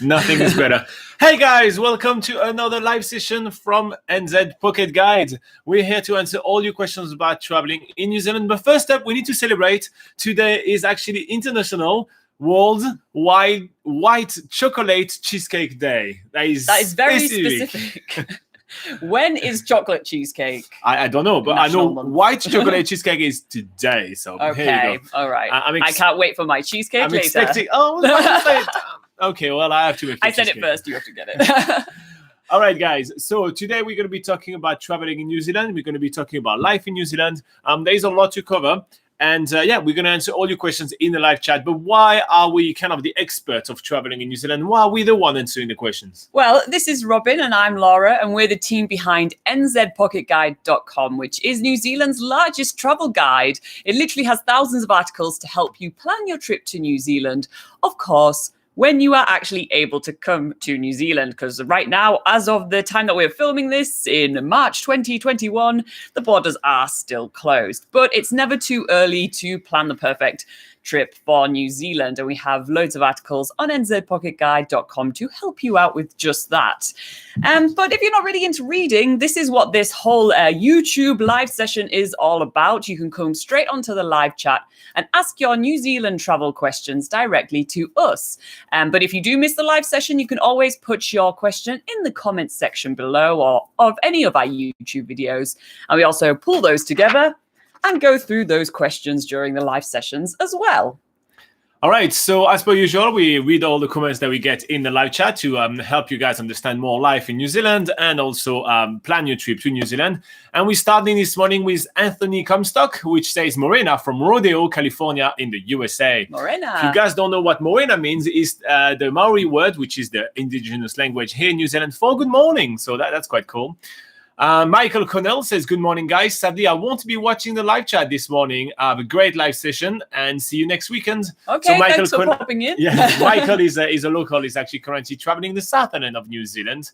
Nothing is better. Hey guys, welcome to another live session from NZ Pocket Guide. We're here to answer all your questions about traveling in New Zealand. But first up, we need to celebrate. Today is actually International Worldwide White Chocolate Cheesecake Day. That is very specific. When is chocolate cheesecake? I don't know, but National I know month. white chocolate cheesecake is today. So Okay, here you go. all right. I can't wait for my cheesecake I'm later. expecting. Oh, well, okay. Well, I have to make. I said it first. You have to get it. All right, guys. So today we're going to be talking about traveling in New Zealand. We're going to be talking about life in New Zealand. There's a lot to cover. And we're going to answer all your questions in the live chat. But why are we kind of the experts of traveling in New Zealand? Why are we the one answering the questions? Well, this is Robin and I'm Laura, and we're the team behind NZPocketGuide.com, which is New Zealand's largest travel guide. It literally has thousands of articles to help you plan your trip to New Zealand. Of course, when you are actually able to come to New Zealand, because right now, as of the time that we're filming this in March 2021, the borders are still closed. But it's never too early to plan the perfect trip for New Zealand, and we have loads of articles on nzpocketguide.com to help you out with just that. But if you're not really into reading, this is what this whole YouTube live session is all about. You can come straight onto the live chat and ask your New Zealand travel questions directly to us. But if you do miss the live session, you can always put your question in the comments section below or of any of our YouTube videos. And we also pull those together and go through those questions during the live sessions as well. All right. So as per usual, we read all the comments that we get in the live chat to help you guys understand more life in New Zealand and also plan your trip to New Zealand. And we're starting this morning with Anthony Comstock, which says Morena from Rodeo, California in the USA. Morena. If you guys don't know what Morena means, is the Maori word, which is the indigenous language here in New Zealand for good morning. So that's quite cool. Michael Connell says, good morning, guys. Sadly, I won't be watching the live chat this morning. Have a great live session and see you next weekend. Okay, so Michael thanks for popping in. Yeah, Michael is a local. He's actually currently traveling the southern end of New Zealand.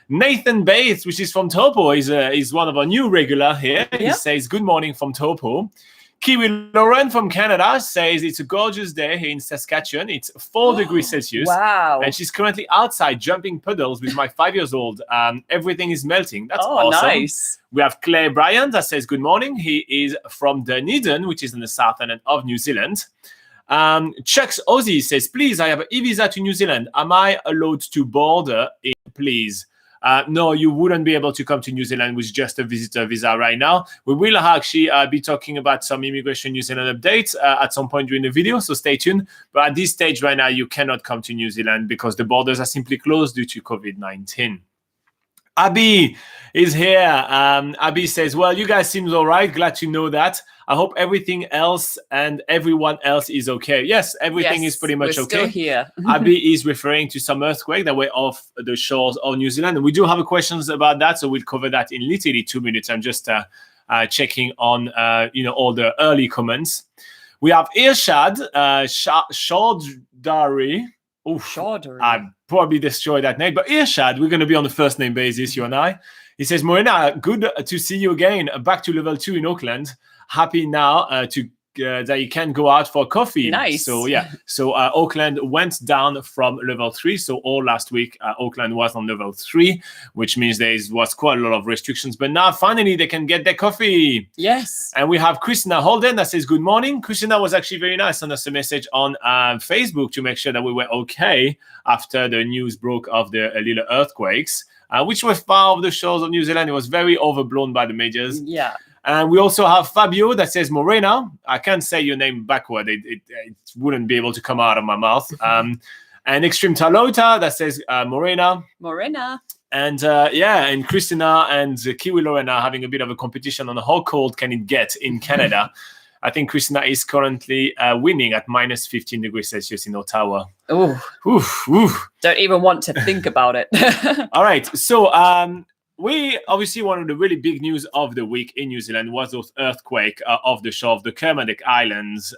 Nathan Bates, which is from Taupo, is one of our new regular here. Yeah. He says, good morning from Taupo. Kiwi Lauren from Canada says it's a gorgeous day here in Saskatchewan. It's 4 degrees Celsius. Wow. And she's currently outside jumping puddles with my 5-year-old. Everything is melting. That's awesome. Nice. We have Claire Bryant that says, good morning. He is from Dunedin, which is in the southern end of New Zealand. Chuck's Aussie says, please, I have an e-visa to New Zealand. Am I allowed to board in, please? No, you wouldn't be able to come to New Zealand with just a visitor visa right now. We will actually be talking about some Immigration New Zealand updates at some point during the video, so stay tuned. But at this stage right now, you cannot come to New Zealand because the borders are simply closed due to COVID-19. Abby is here. Abby says, well, you guys seem all right. Glad to know that. I hope everything else and everyone else is okay. Yes, everything is pretty much we're okay. Still here. Abby is referring to some earthquake that were off the shores of New Zealand. And we do have a questions about that, so we'll cover that in literally 2 minutes. I'm just checking on all the early comments. We have Irshad Chaudhary. Oh, Chaudhary. I probably destroyed that name, but Irshad, we're going to be on the first name basis, you and I. He says, Morena, good to see you again. Back to level 2 in Auckland. Happy now that you can go out for coffee. Nice. So Auckland went down from level 3. So all last week, Auckland was on level 3, which means there was quite a lot of restrictions. But now finally they can get their coffee. Yes. And we have Christina Holden that says, good morning. Christina was actually very nice. Sent us a message on Facebook to make sure that we were okay after the news broke of the little earthquakes, which were far off the shores of New Zealand. It was very overblown by the majors. Yeah. And we also have Fabio that says Morena. I can't say your name backward. It wouldn't be able to come out of my mouth. And Extreme Talota that says Morena. Morena. And and Christina and Kiwi Lauren are having a bit of a competition on how cold can it get in Canada. I think Christina is currently winning at minus 15 degrees Celsius in Ottawa. Oh, don't even want to think about it. All right. So we obviously, one of the really big news of the week in New Zealand was those earthquake off the shore of the Kermadec Islands,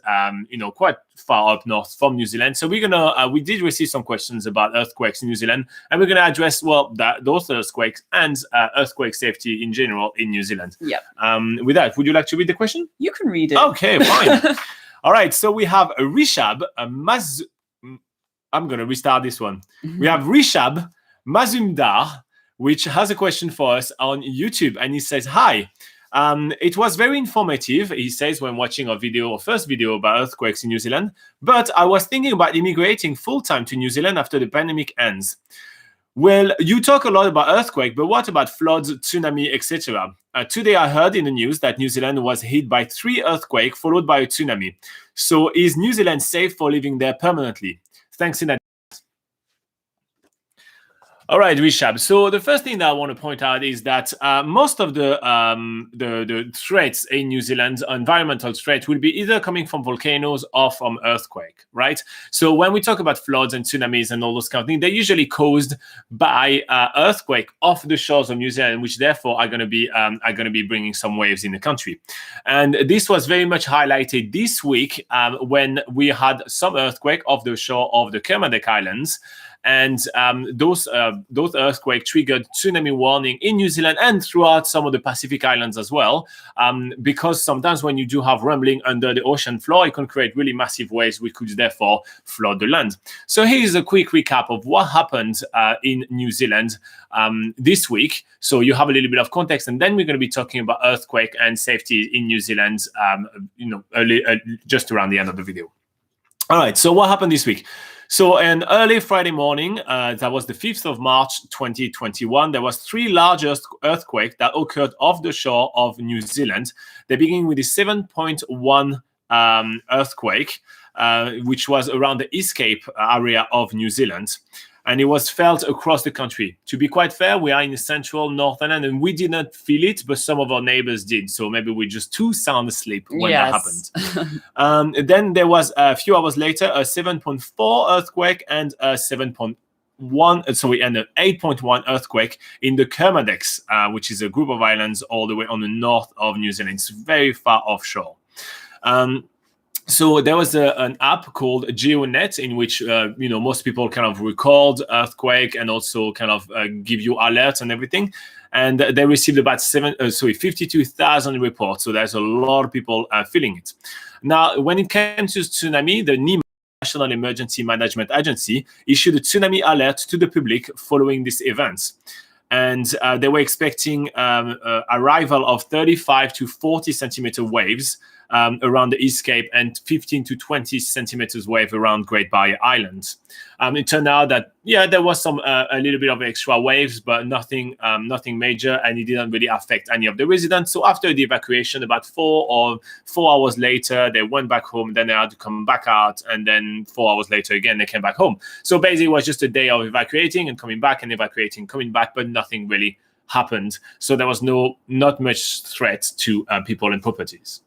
quite far up north from New Zealand. So we're gonna we did receive some questions about earthquakes in New Zealand, and we're gonna address those earthquakes and earthquake safety in general in New Zealand. Yeah. With that, would you like to read the question? You can read it. Okay, fine. All right. So we have Rishab I'm going to restart this one. We have Rishab Mazumdar, which has a question for us on YouTube. And he says, hi. It was very informative, he says, when watching our first video about earthquakes in New Zealand. But I was thinking about immigrating full-time to New Zealand after the pandemic ends. Well, you talk a lot about earthquake, but what about floods, tsunami, etc.? Today I heard in the news that New Zealand was hit by 3 earthquakes followed by a tsunami. So is New Zealand safe for living there permanently? Thanks in advance. All right, Rishab. So the first thing that I want to point out is that most of the threats in New Zealand, environmental threats, will be either coming from volcanoes or from earthquake, right? So when we talk about floods and tsunamis and all those kind of things, they're usually caused by earthquake off the shores of New Zealand, which therefore are going to be bringing some waves in the country. And this was very much highlighted this week when we had some earthquake off the shore of the Kermadec Islands. And those earthquakes triggered tsunami warning in New Zealand and throughout some of the Pacific Islands as well, because sometimes when you do have rumbling under the ocean floor, it can create really massive waves which could therefore flood the land. So here's a quick recap of what happened in New Zealand this week. So you have a little bit of context, and then we're going to be talking about earthquake and safety in New Zealand, just around the end of the video. All right, so what happened this week? So an early Friday morning, that was the 5th of March, 2021, there was 3 large earthquakes that occurred off the shore of New Zealand. They begin with the 7.1 earthquake, which was around the East Cape area of New Zealand. And it was felt across the country. To be quite fair, we are in the central northern end, and we did not feel it, but some of our neighbors did. So maybe we're just too sound asleep when that happened. Then there was a few hours later a 7.4 earthquake and a 8.1 earthquake in the Kermadec, which is a group of islands all the way on the north of New Zealand. It's very far offshore. So there was an app called GeoNet in which most people kind of record earthquake and also kind of give you alerts and everything. And they received about 52,000 reports. So there's a lot of people feeling it. Now, when it came to tsunami, the NEMA, National Emergency Management Agency, issued a tsunami alert to the public following these events. And they were expecting arrival of 35 to 40 centimeter waves around the East Cape and 15 to 20 centimeters wave around Great Barrier Island. It turned out that, there was a little bit of extra waves, but nothing major, and it didn't really affect any of the residents. So after the evacuation, about 4 hours later, they went back home, then they had to come back out, and then 4 hours later again, they came back home. So basically it was just a day of evacuating and coming back and evacuating, coming back, but nothing really happened. So there was not much threat to people and properties.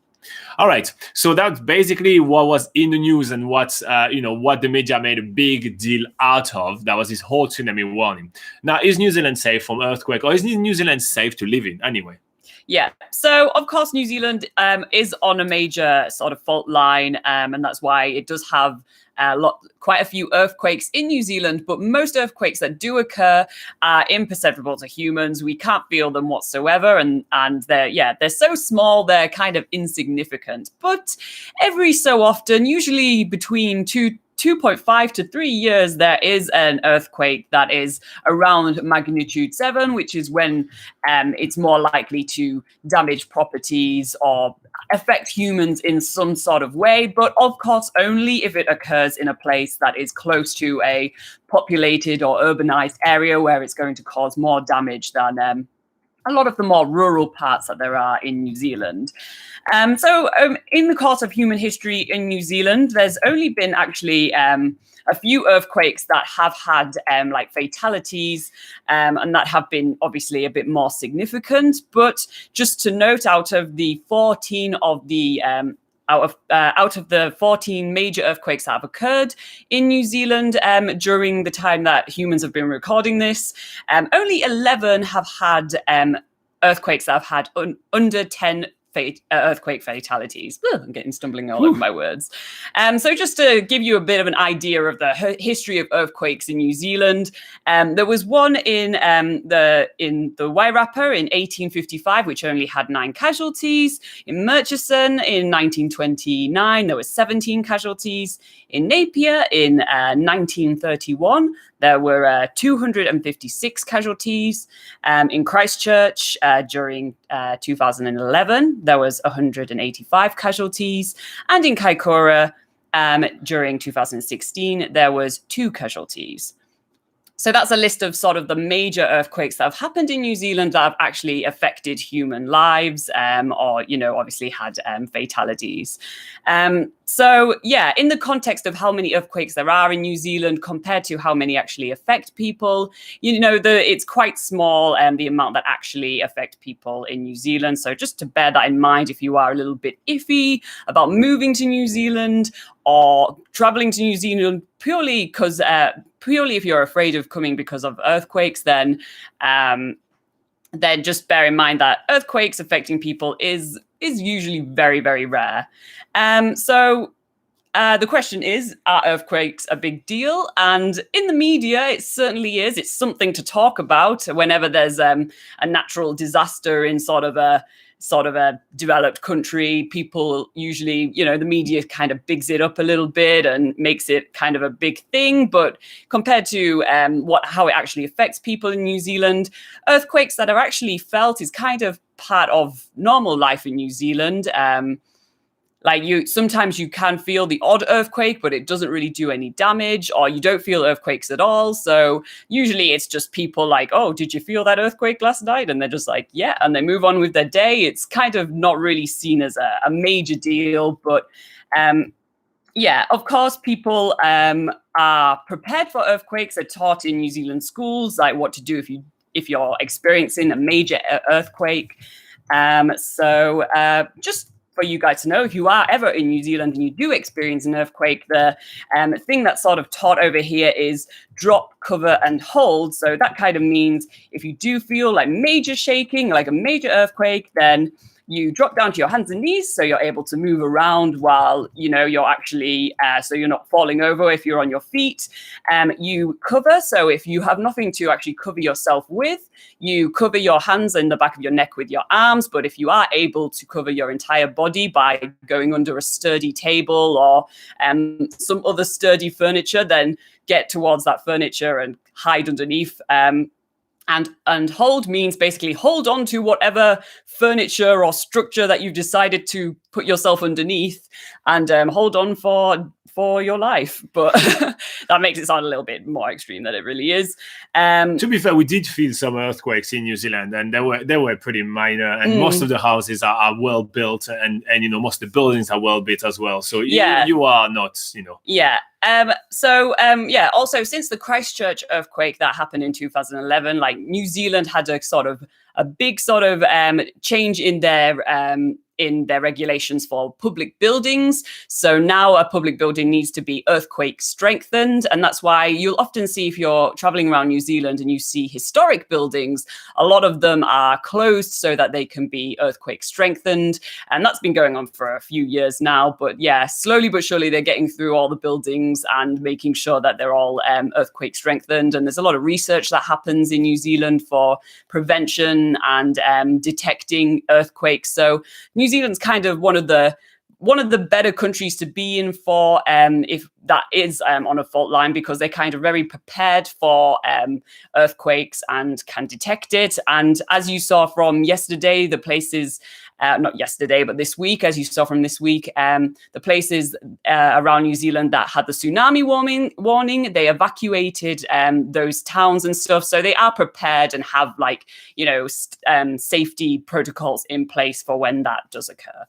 All right, so that's basically what was in the news and what the media made a big deal out of. That was this whole tsunami warning. Now, is New Zealand safe from earthquake, or is New Zealand safe to live in anyway? Yeah, so of course New Zealand is on a major sort of fault line, and that's why it does have quite a few earthquakes in New Zealand, but most earthquakes that do occur are imperceptible to humans. We can't feel them whatsoever, and they're so small, they're kind of insignificant. But every so often, usually between 2.5 to 3 years, there is an earthquake that is around magnitude 7, which is when it's more likely to damage properties or affect humans in some sort of way, but of course only if it occurs in a place that is close to a populated or urbanized area where it's going to cause more damage than a lot of the more rural parts that there are in New Zealand. So in the course of human history in New Zealand, there's only been actually a few earthquakes that have had fatalities, and that have been obviously a bit more significant. But just to note, out of the 14 major earthquakes that have occurred in New Zealand during the time that humans have been recording this, only 11 have had earthquakes that have had under 10 earthquake fatalities. I'm getting stumbling all over my words. So just to give you a bit of an idea of the history of earthquakes in New Zealand, there was one in the Wairarapa in 1855, which only had 9 casualties. In Murchison in 1929, there were 17 casualties. In Napier in 1931, there were 256 casualties. In Christchurch during 2011, there was 185 casualties. And in Kaikoura during 2016, there was 2 casualties. So that's a list of sort of the major earthquakes that have happened in New Zealand that have actually affected human lives or, obviously had fatalities. So, yeah, in the context of how many earthquakes there are in New Zealand compared to how many actually affect people, it's quite small, the amount that actually affect people in New Zealand. So just to bear that in mind, if you are a little bit iffy about moving to New Zealand or traveling to New Zealand purely if you're afraid of coming because of earthquakes, then just bear in mind that earthquakes affecting people is usually very, very rare. So the question is, are earthquakes a big deal? And in the media, it certainly is. It's something to talk about whenever there's a natural disaster in sort of a developed country. People usually, the media kind of bigs it up a little bit and makes it kind of a big thing. But compared to how it actually affects people in New Zealand, earthquakes that are actually felt is kind of part of normal life in New Zealand. Sometimes you can feel the odd earthquake, but it doesn't really do any damage, or you don't feel earthquakes at all. So usually it's just people like, oh, did you feel that earthquake last night? And they're just like, yeah, and they move on with their day. It's kind of not really seen as a major deal. But of course, people are prepared for earthquakes. They're taught in New Zealand schools, like what to do if you're experiencing a major earthquake. Just for you guys to know, if you are ever in New Zealand and you do experience an earthquake, the thing that's sort of taught over here is drop, cover, and hold. So that kind of means if you do feel like major shaking, like a major earthquake, then you drop down to your hands and knees so you're able to move around while, you're actually, so you're not falling over if you're on your feet. You cover, so if you have nothing to actually cover yourself with, you cover your hands and the back of your neck with your arms. But if you are able to cover your entire body by going under a sturdy table or some other sturdy furniture, then get towards that furniture and hide underneath. And hold means basically hold on to whatever furniture or structure that you've decided to put yourself underneath and hold on for your life. But that makes it sound a little bit more extreme than it really is. To be fair, we did feel some earthquakes in New Zealand, and they were pretty minor. And most of the houses are well built, and most of the buildings are well built as well. So you are not, Yeah. Also, since the Christchurch earthquake that happened in 2011, like New Zealand had a big change in their regulations for public buildings. So now a public building needs to be earthquake strengthened. And that's why you'll often see, if you're traveling around New Zealand and you see historic buildings, a lot of them are closed so that they can be earthquake strengthened. And that's been going on for a few years now. But yeah, slowly but surely they're getting through all the buildings and making sure that they're all earthquake strengthened. And there's a lot of research that happens in New Zealand for prevention and detecting earthquakes. So New Zealand's kind of one of the better countries to be in for if that is on a fault line, because they're kind of very prepared for earthquakes and can detect it. And as you saw from yesterday, the places not yesterday, but this week, as you saw from this week, the places around New Zealand that had the tsunami warning, they evacuated those towns and stuff. So they are prepared and have safety protocols in place for when that does occur.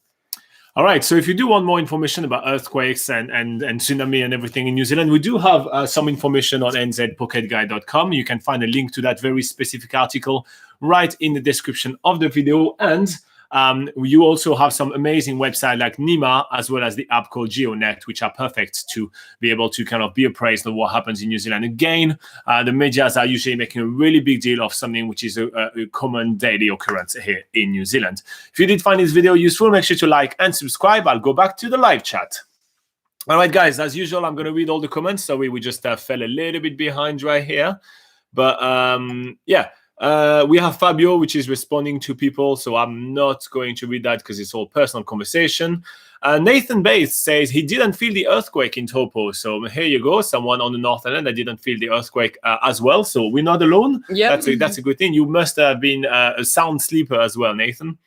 All right. So if you do want more information about earthquakes and tsunami and everything in New Zealand, we do have some information on nzpocketguide.com. You can find a link to that very specific article right in the description of the video. And You also have some amazing websites like NIMA, as well as the app called GeoNet, which are perfect to be able to kind of be appraised of what happens in New Zealand. Again, the medias are usually making a really big deal of something which is a common daily occurrence here in New Zealand. If you did find this video useful, make sure to like and subscribe. I'll go back to the live chat. All right, guys, as usual, I'm going to read all the comments. Sorry, we just fell a little bit behind right here. But yeah. We have Fabio, which is responding to people, so I'm not going to read that because it's all personal conversation. Nathan Bates says he didn't feel the earthquake in Taupo. So here you go, someone on the North Island that didn't feel the earthquake as well. So we're not alone. Yep. That's a good thing. You must have been a sound sleeper as well, Nathan.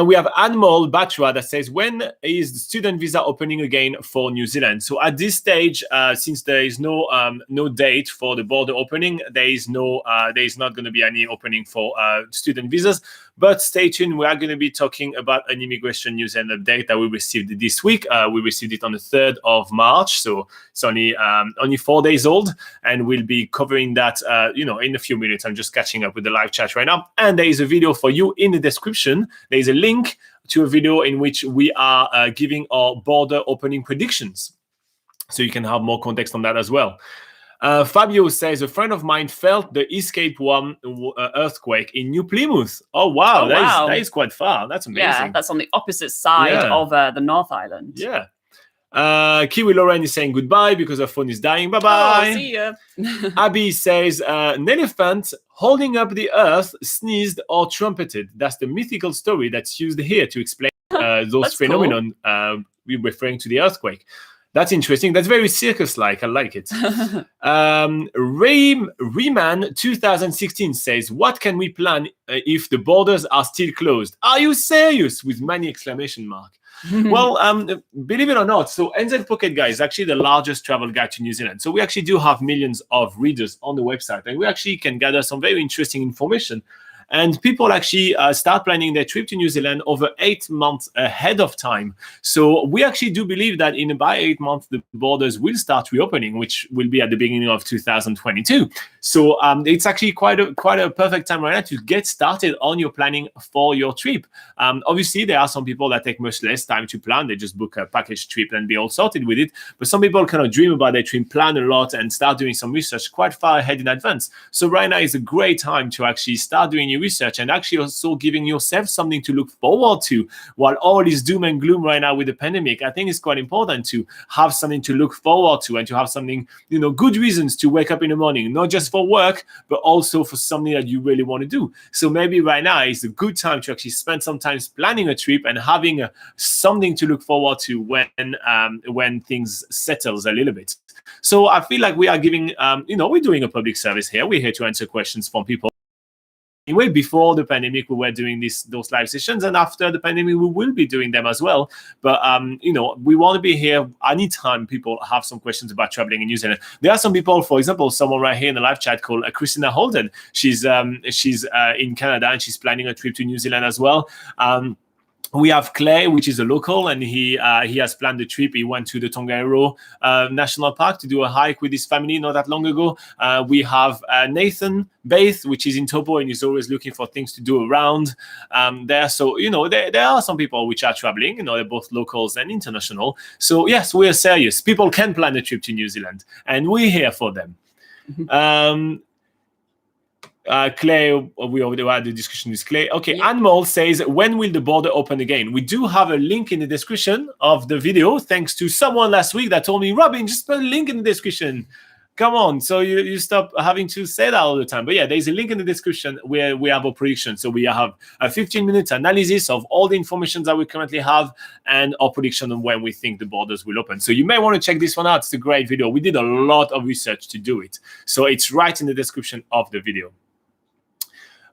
We have Anmol Batra that says, when is the student visa opening again for New Zealand? So at this stage, since there is no date for the border opening, there is not going to be any opening for student visas. But stay tuned. We are going to be talking about an immigration news and update that we received this week. We received it on the 3rd of March, so it's only 4 days old, and we'll be covering that in a few minutes. I'm just catching up with the live chat right now, and there is a video for you in the description. There is a link to a video in which we are giving our border opening predictions, so you can have more context on that as well. Fabio says, a friend of mine felt the Escape 1 earthquake in New Plymouth. Oh, wow. That is quite far. That's amazing. Yeah, that's on the opposite side of the North Island. Yeah. Kiwi Lauren is saying goodbye because her phone is dying. Bye-bye. Oh, see ya. Abby says, an elephant holding up the earth sneezed or trumpeted. That's the mythical story that's used here to explain those phenomenon we're referring to the earthquake. That's interesting. That's very circus-like. I like it. Rayman 2016 says, what can we plan if the borders are still closed? Are you serious? With many exclamation mark. Well, believe it or not, so NZ Pocket Guide is actually the largest travel guide to New Zealand. So we actually do have millions of readers on the website, and we actually can gather some very interesting information. And people actually start planning their trip to New Zealand over 8 months ahead of time. So we actually do believe that in about 8 months, the borders will start reopening, which will be at the beginning of 2022. So it's actually quite a perfect time right now to get started on your planning for your trip. Obviously, there are some people that take much less time to plan. They just book a package trip and be all sorted with it. But some people kind of dream about their trip, plan a lot, and start doing some research quite far ahead in advance. So right now is a great time to actually start doing your research and actually also giving yourself something to look forward to. While all is doom and gloom right now with the pandemic, I think it's quite important to have something to look forward to and to have something, good reasons to wake up in the morning, not just for work, but also for something that you really want to do. So maybe right now is a good time to actually spend some time planning a trip and having something to look forward to when things settles a little bit. So I feel like we are giving, we're doing a public service here. We're here to answer questions from people. Anyway, before the pandemic, we were doing those live sessions, and after the pandemic, we will be doing them as well. But we want to be here anytime people have some questions about traveling in New Zealand. There are some people, for example, someone right here in the live chat called Christina Holden. She's in Canada and she's planning a trip to New Zealand as well. We have Clay, which is a local, and he has planned the trip. He went to the Tongariro National Park to do a hike with his family not that long ago. We have Nathan Bates, which is in Taupo, and he's always looking for things to do around there. So, there are some people which are traveling. They're both locals and international. So, yes, we are serious. People can plan a trip to New Zealand, and we're here for them. Clay, we already had the discussion with Clay. Okay, yeah. Anmol says, when will the border open again? We do have a link in the description of the video, thanks to someone last week that told me, Robin, just put a link in the description. Come on, so you stop having to say that all the time. But yeah, there's a link in the description where we have our prediction. So we have a 15-minute analysis of all the information that we currently have and our prediction on when we think the borders will open. So you may want to check this one out. It's a great video. We did a lot of research to do it. So it's right in the description of the video.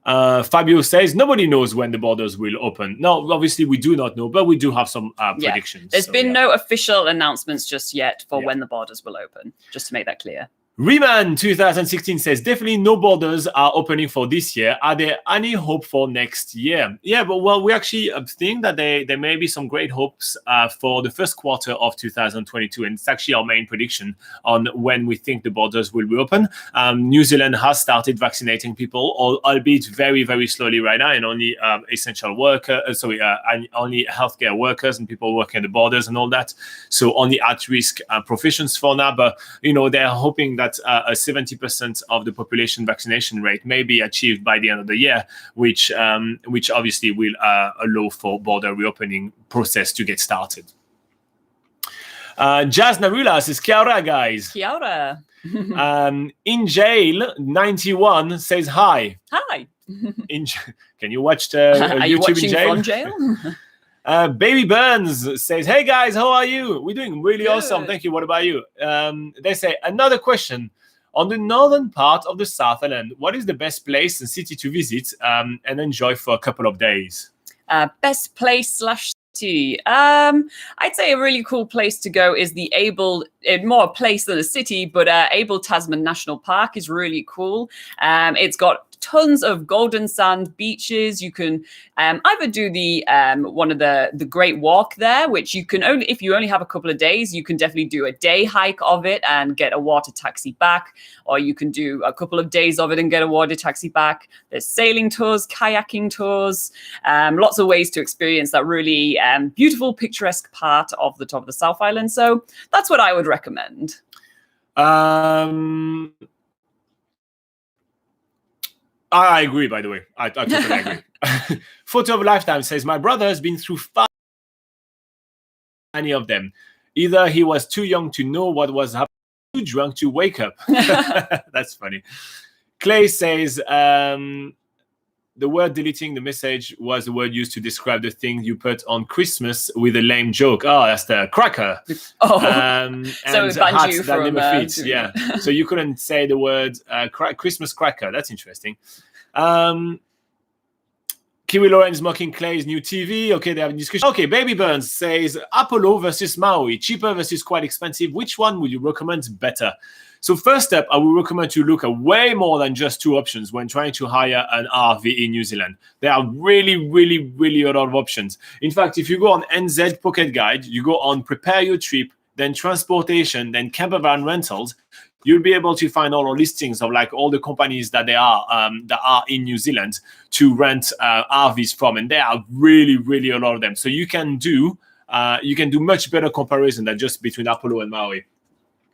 Fabio says, nobody knows when the borders will open. No, obviously we do not know, but we do have some predictions. There's been no official announcements just yet for when the borders will open, just to make that clear. Reman 2016 says, definitely no borders are opening for this year. Are there any hope for next year? Yeah, but well, we actually think that there may be some great hopes for the first quarter of 2022. And it's actually our main prediction on when we think the borders will be open. New Zealand has started vaccinating people, albeit very, very slowly right now, and only essential workers, only healthcare workers and people working at the borders and all that. So only at-risk professions for now. But, they're hoping that a 70% of the population vaccination rate may be achieved by the end of the year, which obviously will allow for border reopening process to get started. Jazz Narula says, Kia ora, guys. Kia ora. In Jail 91 says hi. Hi. Can you watch the Are YouTube you watching in jail? from jail? Baby Burns says, hey guys, how are you? We're doing really Good. awesome. Thank you. What about you? They say, another question. On the northern part of the South Island, what is the best place and city to visit and enjoy for a couple of days? Best place / city. I'd say a really cool place to go is the more a place than a city, but Abel Tasman National Park is really cool. It's got tons of golden sand beaches. You can either do the one of the Great Walk there, which you can only, if you only have a couple of days, you can definitely do a day hike of it and get a water taxi back, or you can do a couple of days of it and get a water taxi back. There's sailing tours, kayaking tours, lots of ways to experience that really beautiful, picturesque part of the top of the South Island. So that's what I would recommend. I agree, by the way. I totally agree. Photo of a Lifetime says, my brother has been through any of them. Either he was too young to know what was happening, too drunk to wake up. That's funny. Clay says, the word deleting the message was the word used to describe the thing you put on Christmas with a lame joke. Oh, that's the cracker. Oh, so it banned you from... yeah. So you couldn't say the word Christmas cracker. That's interesting. Kiwi Lauren is mocking Clay's new TV. Okay, they have a discussion. Okay, Baby Burns says, Apollo versus Maui. Cheaper versus quite expensive. Which one would you recommend better? So first up, I would recommend to look at way more than just two options when trying to hire an RV in New Zealand. There are really, really, really a lot of options. In fact, if you go on NZ Pocket Guide, you go on Prepare Your Trip, then Transportation, then Camper Van Rentals, you'll be able to find all the listings of like all the companies that are in New Zealand to rent RVs from, and there are really, really a lot of them. So you can do much better comparison than just between Apollo and Maui.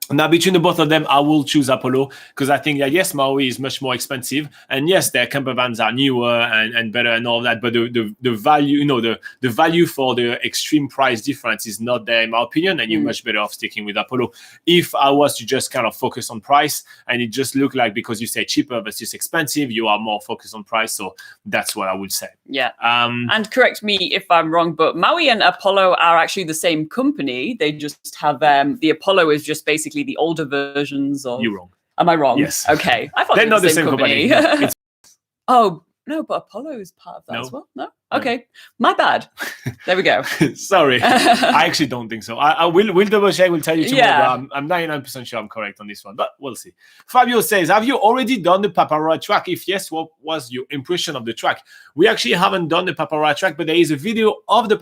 Now, between the both of them, I will choose Apollo because I think that, yes, Maui is much more expensive. And yes, their camper vans are newer and better and all that. But the value, the value for the extreme price difference is not there, in my opinion. And you're much better off sticking with Apollo. If I was to just kind of focus on price, and it just looked like because you say cheaper versus expensive, you are more focused on price. So that's what I would say. Yeah. And correct me if I'm wrong, but Maui and Apollo are actually the same company. They just have the Apollo is just basically the older versions of... You're wrong. Am I wrong? Yes. Okay. I thought they're they were not the same company. No, Oh, no, but Apollo is part of that as well. No? Okay. My bad. There we go. Sorry. I actually don't think so. I will double check. We'll tell you tomorrow. Yeah. But I'm 99% sure I'm correct on this one, but we'll see. Fabio says, have you already done the Papara track? If yes, what was your impression of the track? We actually haven't done the Papara track, but there is a video of the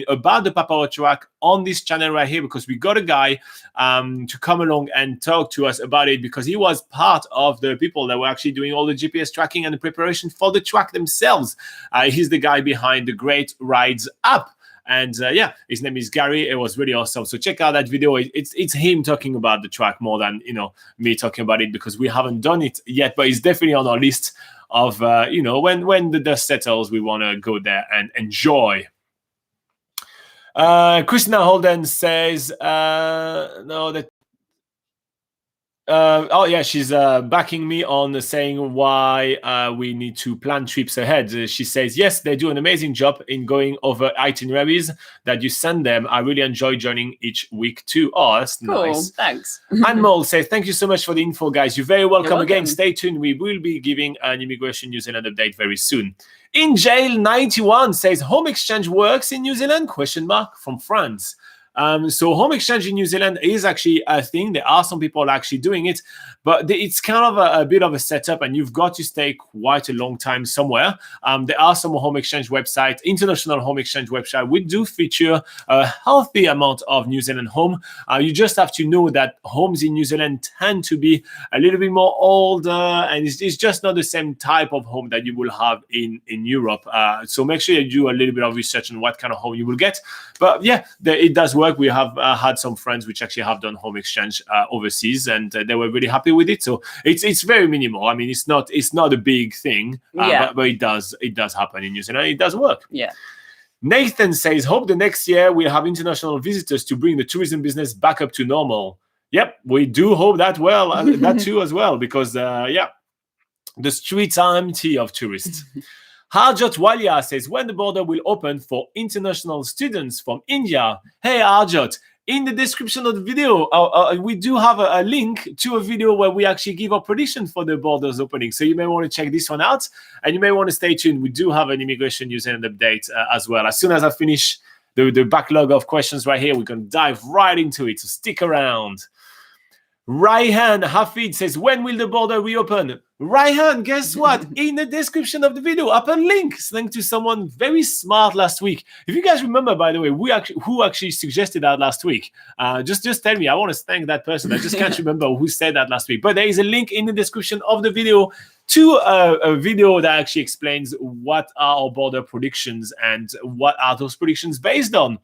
about the Papara track on this channel right here, because we got a guy to come along and talk to us about it, because he was part of the people that were actually doing all the GPS tracking and the preparation for the track themselves. He's the guy behind the Great Rides app. And his name is Gary. It was really awesome. So check out that video. It's him talking about the track more than me talking about it, because we haven't done it yet. But it's definitely on our list of when the dust settles, we want to go there and enjoy. Christina Holden says she's backing me on saying why we need to plan trips ahead. She says, yes, they do an amazing job in going over itineraries that you send them. I really enjoy joining each week too. Oh, that's cool. Nice. Thanks. Anmol says, thank you so much for the info, guys. You're very welcome. You're welcome. Again. Stay tuned. We will be giving an Immigration New Zealand update very soon. In Jail 91 says, home exchange works in New Zealand? ? From France. So home exchange in New Zealand is actually a thing. There are some people actually doing it, but it's kind of a bit of a setup, and you've got to stay quite a long time somewhere. There are some home exchange websites, international home exchange websites. We do feature a healthy amount of New Zealand home. You just have to know that homes in New Zealand tend to be a little bit more older, and it's just not the same type of home that you will have in Europe. So make sure you do a little bit of research on what kind of home you will get. But yeah, it does work. We have had some friends which actually have done home exchange overseas, and they were really happy with it. So it's very minimal. I mean, it's not a big thing, but it does happen in New Zealand. It does work. Yeah. Nathan says, hope the next year we'll have international visitors to bring the tourism business back up to normal. Yep, we do hope that that too as well, because the streets are empty of tourists. Harjot Walia says, when the border will open for international students from India? Hey, Harjot, in the description of the video, we do have a link to a video where we actually give our prediction for the borders opening. So you may want to check this one out, and you may want to stay tuned. We do have an immigration New Zealand update as well. As soon as I finish the backlog of questions right here, we're going to dive right into it. So stick around. Raihan Hafid says, when will the border reopen? Raihan, guess what? In the description of the video, upper link, thanks to someone very smart last week. If you guys remember, by the way, who actually suggested that last week? Just tell me. I want to thank that person. I just can't remember who said that last week. But there is a link in the description of the video to a video that actually explains what are our border predictions and what are those predictions based on.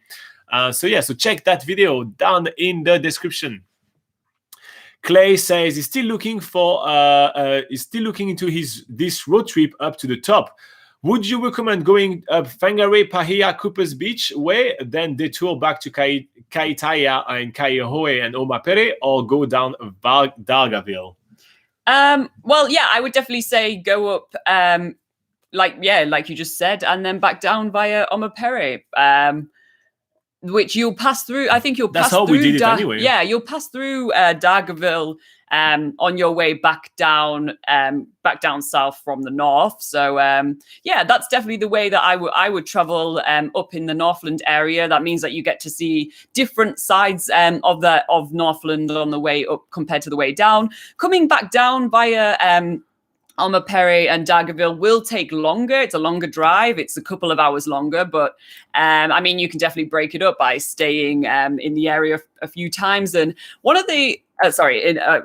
So check that video down in the description. Clay says he's still looking into this road trip up to the top. Would you recommend going up Whangarei, Pahia, Cooper's Beach way, then detour back to Kaitaia and Kaiehoe and Omapere, or go down Dargaville? I would definitely say go up, like you just said, and then back down via Omapere. Which you'll pass through. I think you'll pass through. That's how we did it anyway. Yeah, you'll pass through Dargaville on your way back down south from the north. So that's definitely the way that I would travel up in the Northland area. That means that you get to see different sides of Northland on the way up compared to the way down. Coming back down via Omapere and Dargaville will take longer. It's a longer drive. It's a couple of hours longer, but you can definitely break it up by staying in the area a few times. And one of the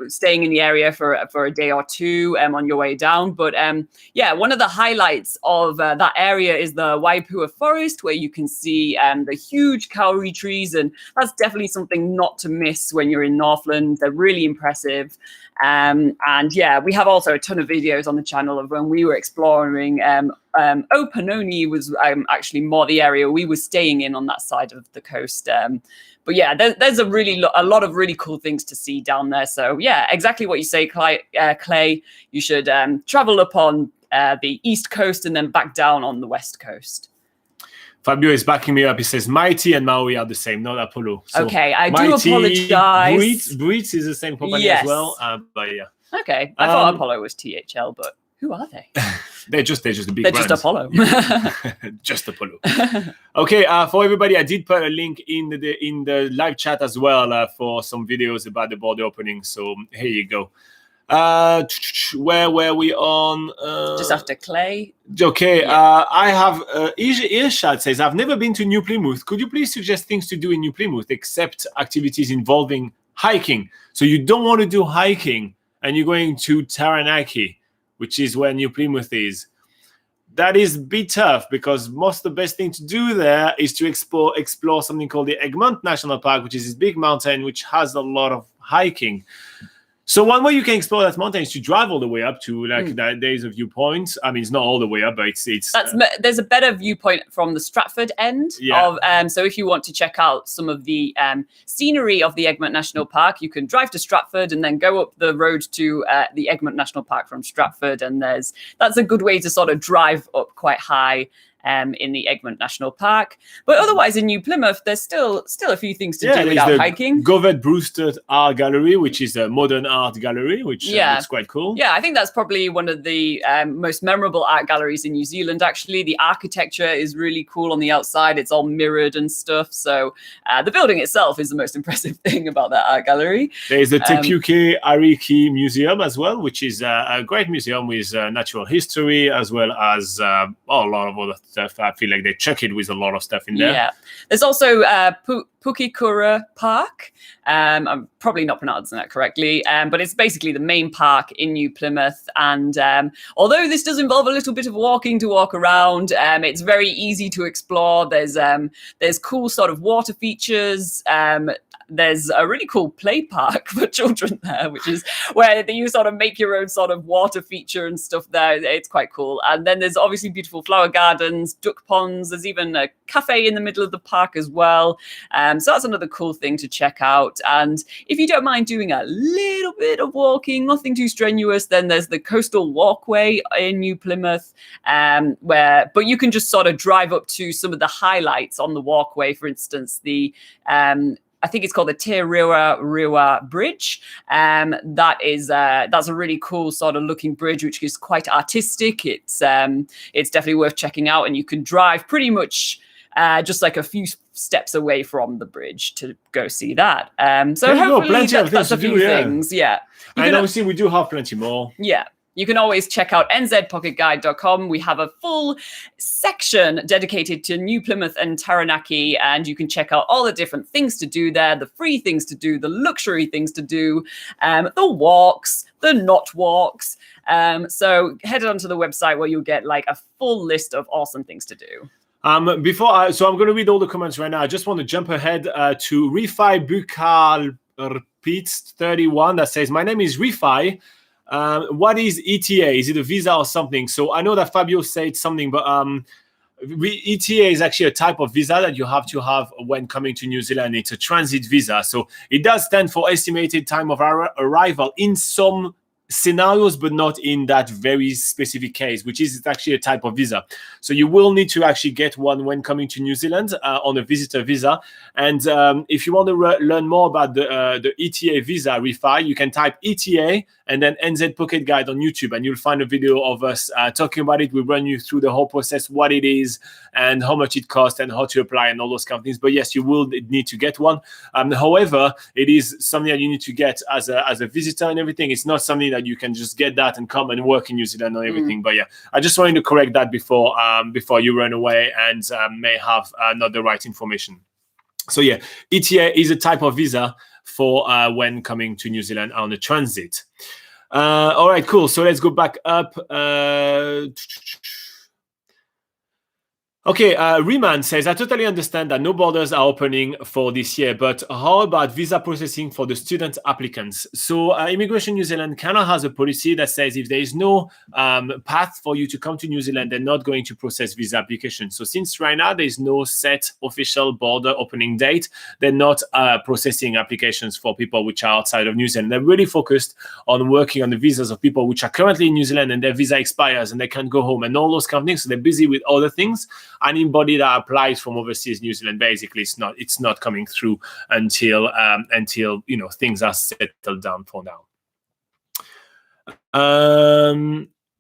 staying in the area for a day or two on your way down. But one of the highlights of that area is the Waipua Forest, where you can see the huge kauri trees, and that's definitely something not to miss when you're in Northland. They're really impressive. We have also a ton of videos on the channel of when we were exploring. Opanoni was actually more the area we were staying in on that side of the coast. There's a lot of really cool things to see down there. So exactly what you say, Clay. You should travel up on the east coast and then back down on the west coast. Fabio is backing me up. He says Mighty and Maui are the same, not Apollo. So okay, I do apologize. Breeds is the same company as well. Okay, I thought Apollo was THL, but who are they? They're just a big brand. Just Apollo. Just Apollo. Okay, for everybody, I did put a link in the live chat as well for some videos about the border opening. So here you go. Where were we on? Just after Clay. Okay, I have Irshad says, I've never been to New Plymouth. Could you please suggest things to do in New Plymouth except activities involving hiking? So you don't want to do hiking and you're going to Taranaki, which is where New Plymouth is. That is a bit tough because the best thing to do there is to explore something called the Egmont National Park, which is this big mountain which has a lot of hiking. So one way you can explore that mountain is to drive all the way up to there's a viewpoint. I mean, it's not all the way up, but it's there's a better viewpoint from the Stratford end. Yeah. So if you want to check out some of the scenery of the Egmont National Park, you can drive to Stratford and then go up the road to the Egmont National Park from Stratford. And that's a good way to sort of drive up quite high in the Egmont National Park. But otherwise, in New Plymouth, there's still a few things to do without hiking. Govett Brewster Art Gallery, which is a modern art gallery, which looks quite cool. Yeah, I think that's probably one of the most memorable art galleries in New Zealand, actually. The architecture is really cool on the outside. It's all mirrored and stuff. So the building itself is the most impressive thing about that art gallery. There's the Te Puke Ariki Museum as well, which is a great museum with natural history as well as a lot of other stuff. I feel like they check it with a lot of stuff in there. Yeah. There's also Pukikura Park. I'm probably not pronouncing that correctly, but it's basically the main park in New Plymouth. And although this does involve a little bit of walking to walk around, it's very easy to explore. There's cool sort of water features. There's a really cool play park for children there, which is where you sort of make your own sort of water feature and stuff there. It's quite cool. And then there's obviously beautiful flower gardens, duck ponds. There's even a cafe in the middle of the park as well. So that's another cool thing to check out. And if you don't mind doing a little bit of walking, nothing too strenuous, then there's the Coastal Walkway in New Plymouth, but you can just sort of drive up to some of the highlights on the walkway. For instance, I think it's called the Te Rewa Bridge. That's a really cool sort of looking bridge, which is quite artistic. It's definitely worth checking out, and you can drive pretty much just like a few steps away from the bridge to go see that. So hopefully that's a few things. Yeah. And obviously we do have plenty more. Yeah. You can always check out nzpocketguide.com. We have a full section dedicated to New Plymouth and Taranaki, and you can check out all the different things to do there, the free things to do, the luxury things to do, the walks, the not walks. So head on to the website where you'll get like a full list of awesome things to do. So I'm going to read all the comments right now. I just want to jump ahead to Rifai Bukal Repeats 31 that says, my name is Rifai. What is ETA? Is it a visa or something? So I know that Fabio said something, but ETA is actually a type of visa that you have to have when coming to New Zealand. It's a transit visa. So it does stand for estimated time of arrival in some scenarios, but not in that very specific case, which is actually a type of visa. So you will need to actually get one when coming to New Zealand on a visitor visa. And if you want to learn more about the ETA visa, Rifai, you can type ETA and then NZ Pocket Guide on YouTube, and you'll find a video of us talking about it. We'll run you through the whole process, what it is and how much it costs and how to apply and all those kind of things. But yes, you will need to get one. However, it is something that you need to get as a visitor and everything. It's not something that you can just get that and come and work in New Zealand and everything. But yeah, I just wanted to correct that before you run away and may have not the right information. So yeah, ETA is a type of visa for when coming to New Zealand on a transit. All right, cool. So let's go back up. Okay, Riemann says, I totally understand that no borders are opening for this year, but how about visa processing for the student applicants? So Immigration New Zealand kind of has a policy that says if there is no path for you to come to New Zealand, they're not going to process visa applications. So since right now there's no set official border opening date, they're not processing applications for people which are outside of New Zealand. They're really focused on working on the visas of people which are currently in New Zealand and their visa expires and they can't go home and all those kind of things. So they're busy with other things. Anybody that applies from overseas New Zealand, basically, it's not coming through until things are settled down for now.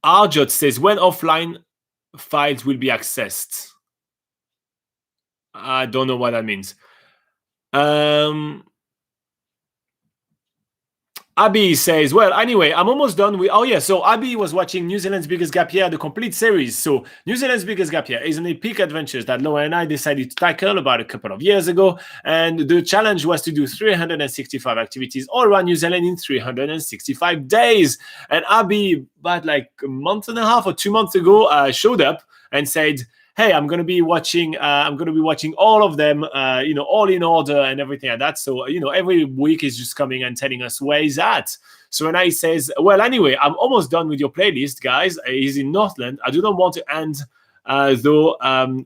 Arjot says, when offline files will be accessed? I don't know what that means. Abby says, well, anyway, I'm almost done with... Oh, yeah, so Abby was watching New Zealand's Biggest Gap Year, the complete series. So New Zealand's Biggest Gap Year is an epic adventure that Laura and I decided to tackle about a couple of years ago. And the challenge was to do 365 activities all around New Zealand in 365 days. And Abby, about like a month and a half or 2 months ago, showed up and said, hey, I'm going to be watching all of them, all in order and everything like that. So, every week is just coming and telling us where he's at. So Renai says, well, anyway, I'm almost done with your playlist, guys. He's in Northland. I do not want to end, though,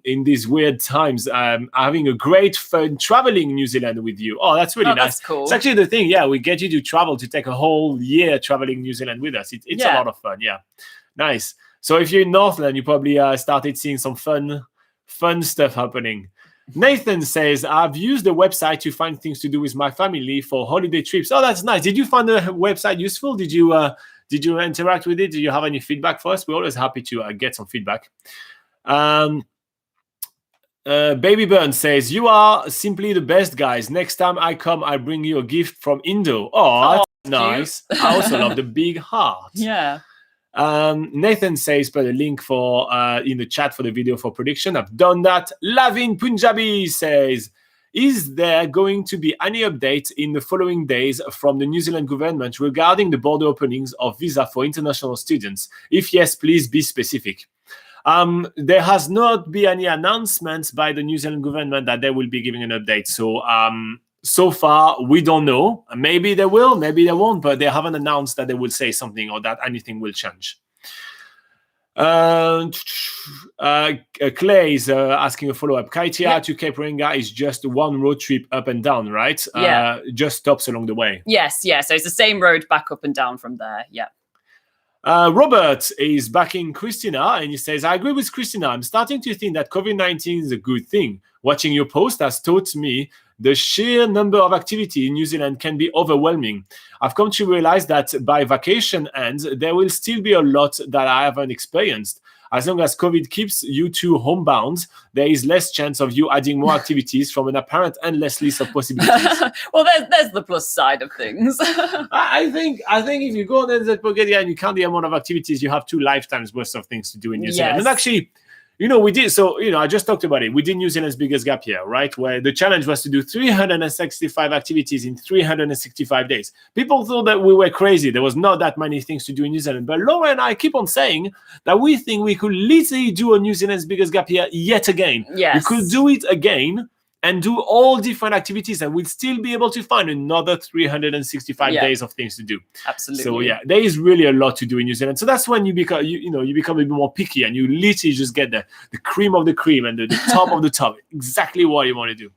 in these weird times, having a great fun traveling New Zealand with you. Oh, that's really nice. That's cool. It's actually the thing. Yeah, we get you to travel, to take a whole year traveling New Zealand with us. It's a lot of fun. Yeah. Nice. So if you're in Northland, you probably started seeing some fun stuff happening. Nathan says, I've used the website to find things to do with my family for holiday trips. Oh, that's nice. Did you find the website useful? Did you interact with it? Did you have any feedback for us? We're always happy to get some feedback. Baby Burn says, you are simply the best, guys. Next time I come, I bring you a gift from Indo. Oh, that's nice. I also love the big heart. Yeah. Nathan says, put a link for in the chat for the video for prediction. I've done that. Lavin Punjabi says, is there going to be any update in the following days from the New Zealand government regarding the border openings of visa for international students? If yes, please be specific. There has not been any announcements by the New Zealand government that they will be giving an update. So far, we don't know. Maybe they will, maybe they won't, but they haven't announced that they will say something or that anything will change. Clay is asking a follow-up. Kaitia to Cape Reinga is just one road trip up and down, right? Yeah. Just stops along the way. Yes, yeah. So it's the same road back up and down from there. Yeah. Robert is backing Christina, and he says, I agree with Christina. I'm starting to think that COVID-19 is a good thing. Watching your post has taught me the sheer number of activity in New Zealand can be overwhelming. I've come to realize that by vacation ends, there will still be a lot that I haven't experienced. As long as COVID keeps you two homebound, there is less chance of you adding more activities from an apparent endless list of possibilities. Well, there's the plus side of things. I think if you go on NZDT and you count the amount of activities, you have 2 lifetimes worth of things to do in New Zealand. And actually, we did. So, I just talked about it. We did New Zealand's biggest gap year, right? Where the challenge was to do 365 activities in 365 days. People thought that we were crazy. There was not that many things to do in New Zealand. But Laura and I keep on saying that we think we could literally do a New Zealand's biggest gap year yet again. Yes. We could do it again and do all different activities, and we'll still be able to find another 365 days of things to do. Absolutely. So there is really a lot to do in New Zealand. So that's when you become, you become a bit more picky, and you literally just get the cream of the cream and the top of the top, exactly what you want to do.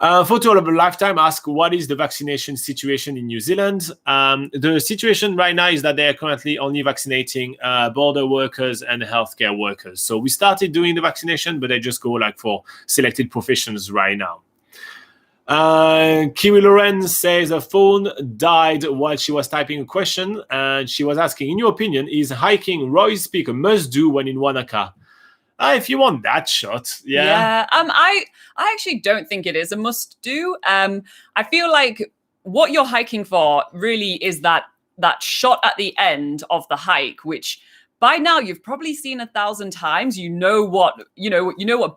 Photo of a lifetime asks, what is the vaccination situation in New Zealand? The situation right now is that they are currently only vaccinating border workers and healthcare workers. So we started doing the vaccination, but they just go for selected professions right now. Kiwi Loren says her phone died while she was typing a question, and she was asking, in your opinion, is hiking Roy's Peak a must-do when in Wanaka? If you want that shot, yeah. I actually don't think it is a must-do. I feel like what you're hiking for really is that shot at the end of the hike, which by now you've probably seen 1,000 times. You know what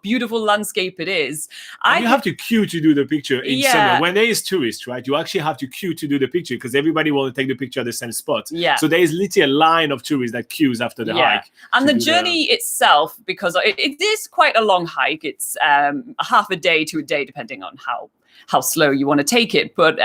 beautiful landscape it is. You have to queue to do the picture in summer. When there is tourists, right? You actually have to queue to do the picture because everybody will take the picture at the same spot. Yeah. So there is literally a line of tourists that queues after the hike. And the journey itself, because it is quite a long hike. It's half a day to a day, depending on how slow you want to take it. But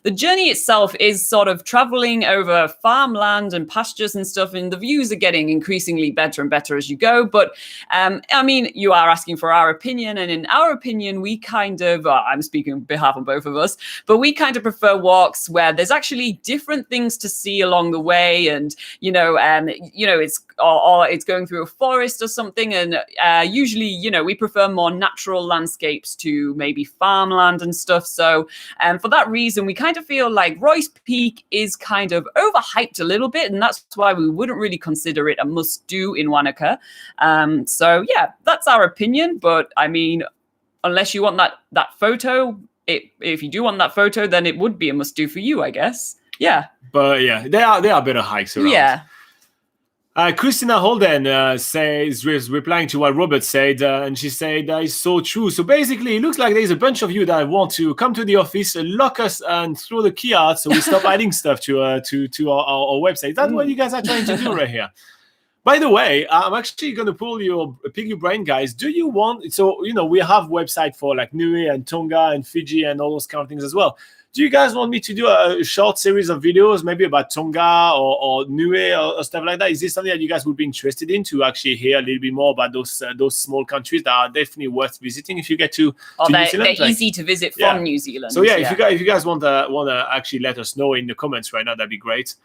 the journey itself is sort of traveling over farmland and pastures and stuff, and the views are getting increasingly better and better as you go. But you are asking for our opinion, and in our opinion, we kind of, I'm speaking on behalf of both of us, but we kind of prefer walks where there's actually different things to see along the way, and it's going through a forest or something, and usually, we prefer more natural landscapes to maybe farmland and stuff. So for that reason, we kind of feel like Roy's Peak is kind of overhyped a little bit, and that's why we wouldn't really consider it a must-do in Wanaka. So yeah, that's our opinion. But unless you want that photo, if you do want that photo, then it would be a must-do for you, I guess. Yeah. But yeah, there are better hikes around. Yeah. Christina Holden says, replying to what Robert said, and she said that is so true. So basically, it looks like there's a bunch of you that want to come to the office, lock us, and throw the key out, so we stop adding stuff to our website. That's what you guys are trying to do right here. By the way, I'm actually going to pick your brain, guys. Do you want? So we have website for like Niue and Tonga and Fiji and all those kind of things as well. Do you guys want me to do a short series of videos, maybe about Tonga or Niue or stuff like that? Is this something that you guys would be interested in, to actually hear a little bit more about those small countries that are definitely worth visiting if you get to New Zealand? They're easy to visit from New Zealand. So if you guys want to actually let us know in the comments right now, that'd be great.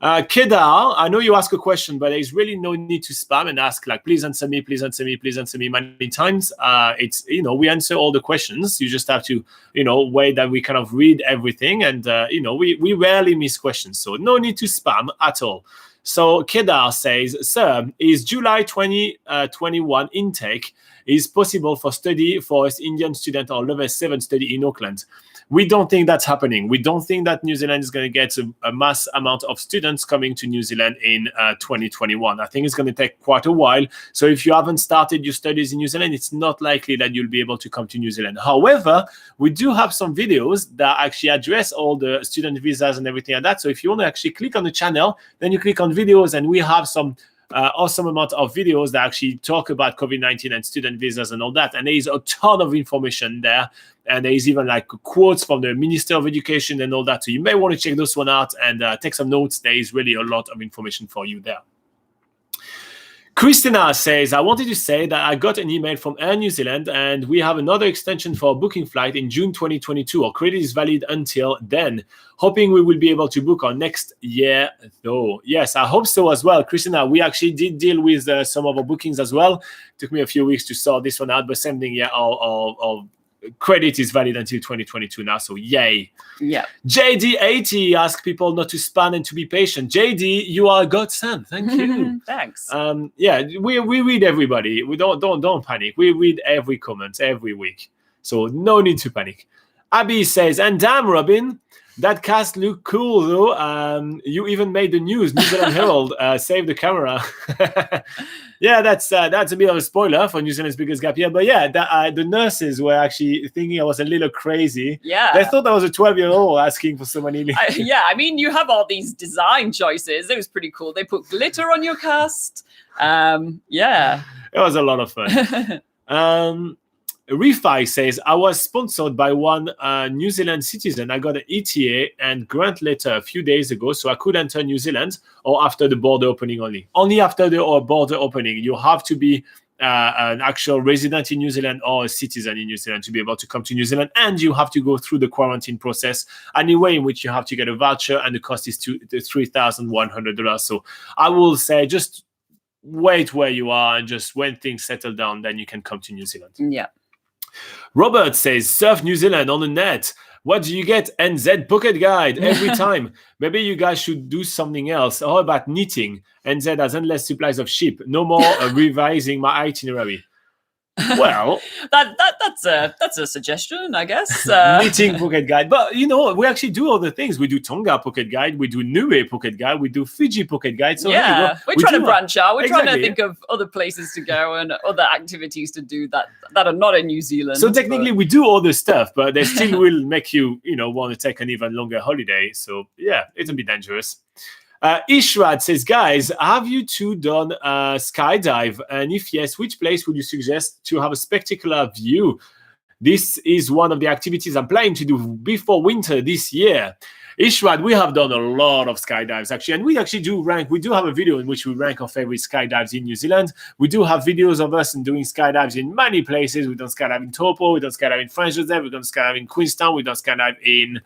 Kedar, I know you ask a question, but there's really no need to spam and ask like, please answer me, please answer me, please answer me many times. It's, we answer all the questions. You just have to, wait that we kind of read everything. And, we rarely miss questions. So no need to spam at all. So Kedar says, sir, is July 2021 intake is possible for study for an Indian student or level 7 study in Auckland? We don't think that's happening. We don't think that New Zealand is going to get a mass amount of students coming to New Zealand in 2021. I think it's going to take quite a while. So if you haven't started your studies in New Zealand, it's not likely that you'll be able to come to New Zealand. However, we do have some videos that actually address all the student visas and everything like that. So if you want to actually click on the channel, then you click on videos, and we have some awesome amount of videos that actually talk about COVID-19 and student visas and all that. And there is a ton of information there. And there is even like quotes from the Minister of Education and all that. So you may want to check those one out and take some notes. There is really a lot of information for you there. Christina says, I wanted to say that I got an email from Air New Zealand and we have another extension for a booking flight in June 2022. Our credit is valid until then. Hoping we will be able to book our next year though. Yes, I hope so as well. Christina, we actually did deal with some of our bookings as well. It took me a few weeks to sort this one out, but same thing, yeah, our credit is valid until 2022 now, so yay. Yeah. JD80 asks people not to spam and to be patient. JD, you are a godsend. Thank you. Thanks. We read everybody. We don't panic. We read every comment every week, so no need to panic. Abby says, and damn, Robin, that cast looked cool though. You even made the news. New Zealand Herald saved the camera. Yeah, that's a bit of a spoiler for New Zealand's biggest gap year. But yeah, the nurses were actually thinking I was a little crazy. Yeah, they thought I was a 12-year-old asking for so many. I mean, you have all these design choices. It was pretty cool. They put glitter on your cast. Yeah, it was a lot of fun. Refi says, I was sponsored by one New Zealand citizen. I got an ETA and grant letter a few days ago, so I could enter New Zealand or after the border opening only. Only after the border opening. You have to be an actual resident in New Zealand or a citizen in New Zealand to be able to come to New Zealand, and you have to go through the quarantine process anyway, in which you have to get a voucher, and the cost is $3,100. So I will say just wait where you are, and just when things settle down, then you can come to New Zealand. Yeah. Robert says, surf New Zealand on the net. What do you get? NZ Pocket Guide every time. Maybe you guys should do something else. How about knitting? NZ has endless supplies of sheep. No more revising my itinerary. Well, that's a suggestion, I guess. Knitting Pocket Guide. But, we actually do other things. We do Tonga Pocket Guide. We do Niue Pocket Guide. We do Fiji Pocket Guide. So yeah, we're trying to branch out. We're trying to think yeah. of other places to go and other activities to do that are not in New Zealand. So technically, we do all the stuff, but they still will make you, want to take an even longer holiday. So yeah, it's a bit dangerous. Ishrad says, guys, have you two done skydive? And if yes, which place would you suggest to have a spectacular view? This is one of the activities I'm planning to do before winter this year. Ishrad, we have done a lot of skydives actually, and we actually do rank. We do have a video in which we rank our favorite skydives in New Zealand. We do have videos of us doing skydives in many places. We've done skydive in Taupo, we've done skydive in French Joseph, we've done skydive in Queenstown, we've done skydive in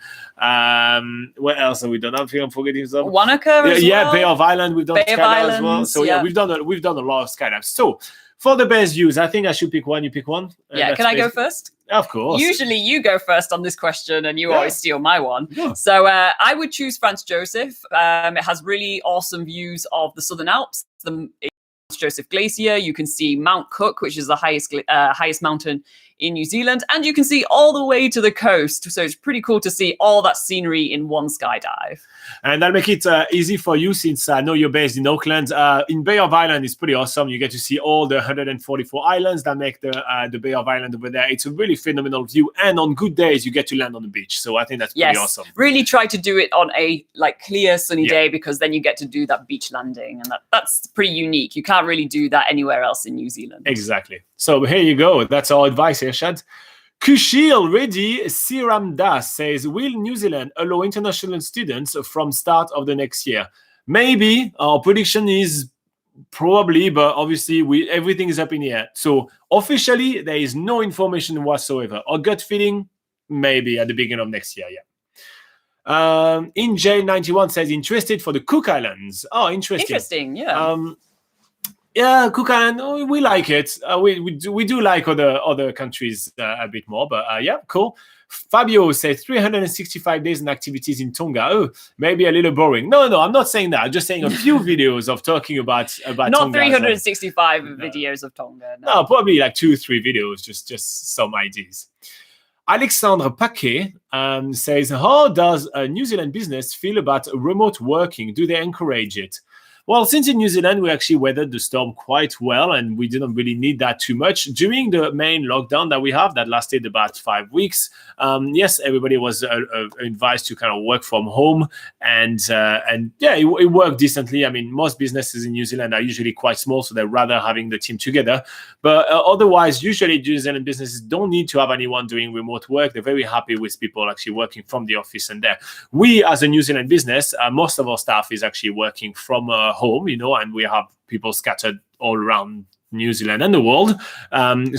where else have we done? I'm forgetting some. Wanaka as well. Yeah, Bay of Island, we've done skydive as well. So yeah, we've done a lot of skydives. So for the best views, I think I should pick one. You pick one. Yeah, can I go first? Of course. Usually you go first on this question and you always steal my one. Yeah. So I would choose Franz Josef. It has really awesome views of the Southern Alps, the Franz Josef Glacier. You can see Mount Cook, which is the highest mountain in New Zealand, and you can see all the way to the coast. So it's pretty cool to see all that scenery in one skydive. And that'll make it easy for you, since I know you're based in Auckland. In Bay of Island, it's pretty awesome. You get to see all the 144 islands that make the Bay of Island over there. It's a really phenomenal view, and on good days, you get to land on the beach. So I think that's pretty awesome. Really try to do it on a clear, sunny day, because then you get to do that beach landing, and that's pretty unique. You can't really do that anywhere else in New Zealand. Exactly. So here you go. That's our advice here, Shad. Kushil Reddy Siram Das says, will New Zealand allow international students from start of the next year? Maybe. Our prediction is probably, but obviously everything is up in the air. So officially, there is no information whatsoever. Our gut feeling, maybe at the beginning of next year, yeah. In Jail 91 says interested for the Cook Islands. Oh, Interesting, yeah. Yeah, Cook Island, we like it. We do like other countries a bit more, but yeah, cool. Fabio says 365 days and activities in Tonga. Oh, maybe a little boring. No, I'm not saying that. I'm just saying a few videos of talking about not Tonga. 365 videos of Tonga. No, probably like 2-3 videos, just some ideas. Alexandre Paquet says, how does a New Zealand business feel about remote working? Do they encourage it? Well, since in New Zealand, we actually weathered the storm quite well, and we didn't really need that too much. During the main lockdown that we have, that lasted about 5 weeks, yes, everybody was advised to kind of work from home, and yeah, it worked decently. I mean, most businesses in New Zealand are usually quite small, so they're rather having the team together. But otherwise, usually New Zealand businesses don't need to have anyone doing remote work. They're very happy with people actually working from the office and there. We, as a New Zealand business, most of our staff is actually working from home, and we have people scattered all around New Zealand and the world.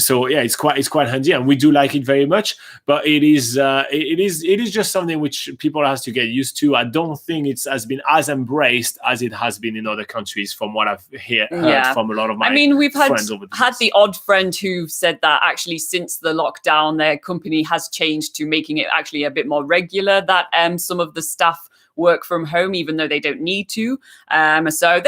So yeah, it's quite handy, and we do like it very much. But it is just something which people has to get used to. I don't think it has been as embraced as it has been in other countries, from what I've heard from a lot of my. I mean, we've friends over had the odd friend who said that actually since the lockdown, their company has changed to making it actually a bit more regular that some of the staff work from home, even though they don't need to. So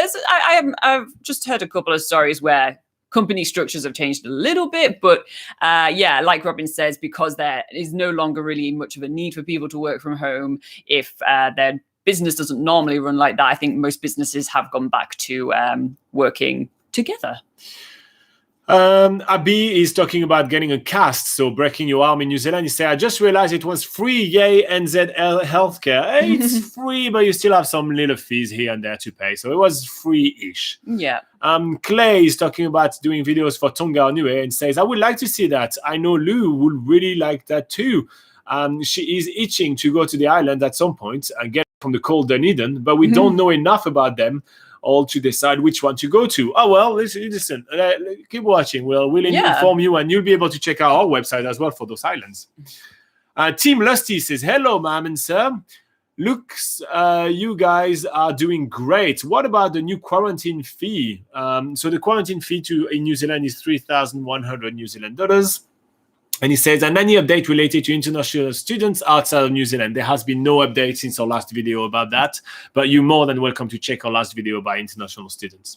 I've just heard a couple of stories where company structures have changed a little bit, but yeah, like Robin says, because there is no longer really much of a need for people to work from home, if their business doesn't normally run like that, I think most businesses have gone back to working together. Abi is talking about getting a cast, so breaking your arm in New Zealand. He said, I just realized it was free. Yay, NZL healthcare. It's free, but you still have some little fees here and there to pay. So it was free-ish. Yeah. Clay is talking about doing videos for Tonga Niue and says, I would like to see that. I know Lou would really like that too. She is itching to go to the island at some point and get from the cold Dunedin, but we don't know enough about them all to decide which one to go to. Oh, well, listen, keep watching. We'll inform you, and you'll be able to check out our website as well for those islands. Team Lusty says, hello, ma'am and sir. Looks, you guys are doing great. What about the new quarantine fee? So the quarantine fee in New Zealand is 3,100 New Zealand dollars. And he says, and any update related to international students outside of New Zealand? There has been no update since our last video about that, but you're more than welcome to check our last video about international students.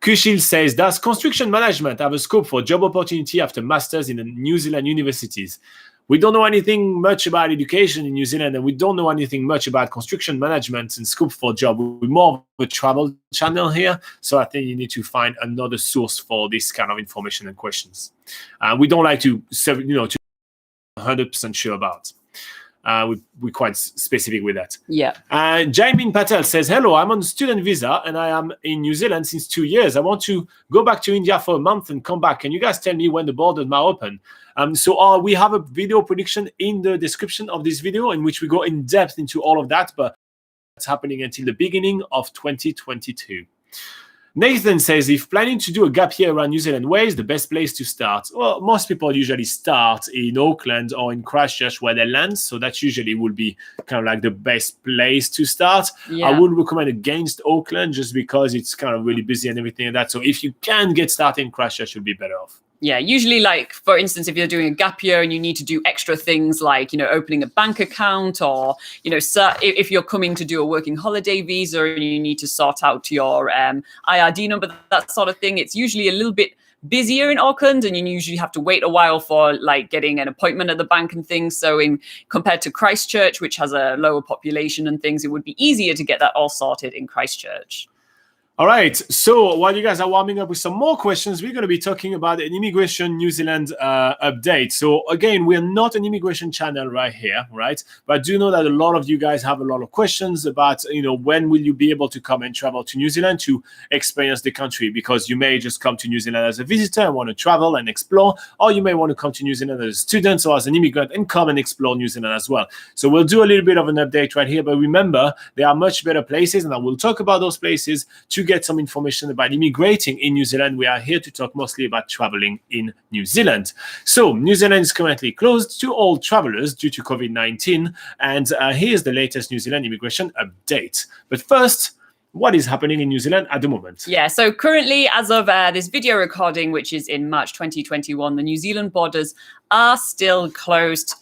Kushil says, does construction management have a scope for job opportunity after masters in the New Zealand universities? We don't know anything much about education in New Zealand, and we don't know anything much about construction management and scope for job. We're more of a travel channel here, so I think you need to find another source for this kind of information and questions. We don't like to 100% sure about. We're quite specific with that. Yeah. Jaimin Patel says, hello, I'm on student visa and I am in New Zealand since 2 years. I want to go back to India for a month and come back. Can you guys tell me when the borders might open? So we have a video prediction in the description of this video in which we go in depth into all of that, but it's happening until the beginning of 2022. Nathan says, if planning to do a gap year around New Zealand, where is the best place to start? Well, most people usually start in Auckland or in Christchurch where they land. So that usually would be kind of like the best place to start. Yeah. I wouldn't recommend against Auckland just because it's kind of really busy and everything like that. So if you can get started in Christchurch, you'll be better off. Yeah, usually, like, for instance, if you're doing a gap year and you need to do extra things like, opening a bank account or, if you're coming to do a working holiday visa and you need to sort out your IRD number, that sort of thing, it's usually a little bit busier in Auckland and you usually have to wait a while for like getting an appointment at the bank and things. So compared to Christchurch, which has a lower population and things, it would be easier to get that all sorted in Christchurch. All right, so while you guys are warming up with some more questions, we're going to be talking about an Immigration New Zealand update. So again, we're not an immigration channel right here, right? But I do know that a lot of you guys have a lot of questions about, when will you be able to come and travel to New Zealand to experience the country? Because you may just come to New Zealand as a visitor and want to travel and explore, or you may want to come to New Zealand as a student or as an immigrant and come and explore New Zealand as well. So we'll do a little bit of an update right here, but remember, there are much better places, and I will talk about those places to get some information about immigrating in New Zealand. We are here to talk mostly about traveling in New Zealand. So New Zealand is currently closed to all travelers due to COVID-19. And here's the latest New Zealand immigration update. But first, what is happening in New Zealand at the moment? Yeah, so currently, as of this video recording, which is in March 2021, the New Zealand borders are still closed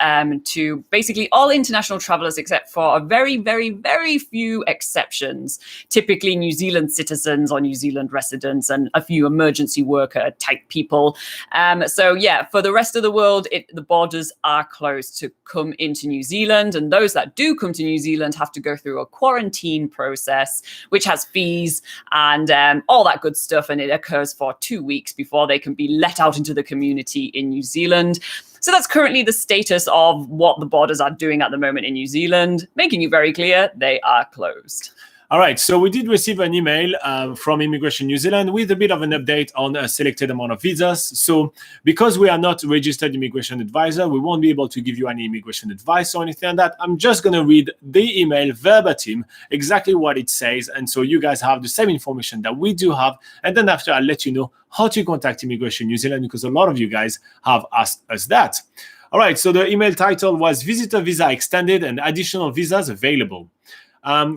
to basically all international travelers, except for a very, very, very few exceptions. Typically New Zealand citizens or New Zealand residents and a few emergency worker type people. So yeah, for the rest of the world, the borders are closed to come into New Zealand. And those that do come to New Zealand have to go through a quarantine process, which has fees and all that good stuff. And it occurs for 2 weeks before they can be let out into the community in New Zealand. So that's currently the status of what the borders are doing at the moment in New Zealand, making it very clear they are closed. All right, so we did receive an email from Immigration New Zealand with a bit of an update on a selected amount of visas. So because we are not registered immigration advisor, we won't be able to give you any immigration advice or anything like that. I'm just going to read the email verbatim, exactly what it says. And so you guys have the same information that we do have. And then after, I'll let you know how to contact Immigration New Zealand, because a lot of you guys have asked us that. All right, so the email title was Visitor Visa Extended and Additional Visas Available.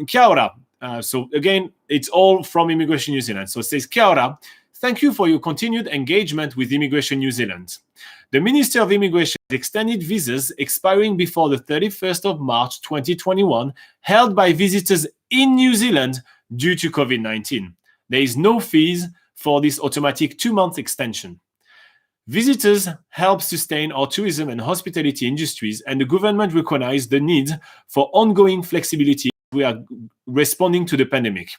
Kia ora. So again, it's all from Immigration New Zealand. So it says, Kia ora, thank you for your continued engagement with Immigration New Zealand. The Minister of Immigration has extended visas expiring before the 31st of March 2021 held by visitors in New Zealand due to COVID-19. There is no fees for this automatic 2-month extension. Visitors help sustain our tourism and hospitality industries, and the government recognizes the need for ongoing flexibility. We are responding to the pandemic.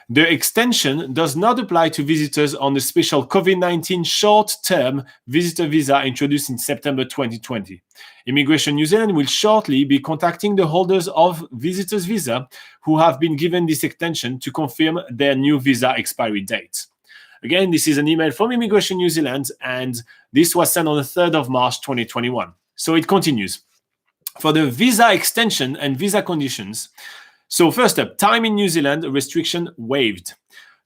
The extension does not apply to visitors on the special COVID-19 short-term visitor visa introduced in September 2020. Immigration New Zealand will shortly be contacting the holders of visitors visa who have been given this extension to confirm their new visa expiry date. Again, this is an email from Immigration New Zealand, and this was sent on the 3rd of March 2021. So it continues. For the visa extension and visa conditions, so first up, time in New Zealand restriction waived.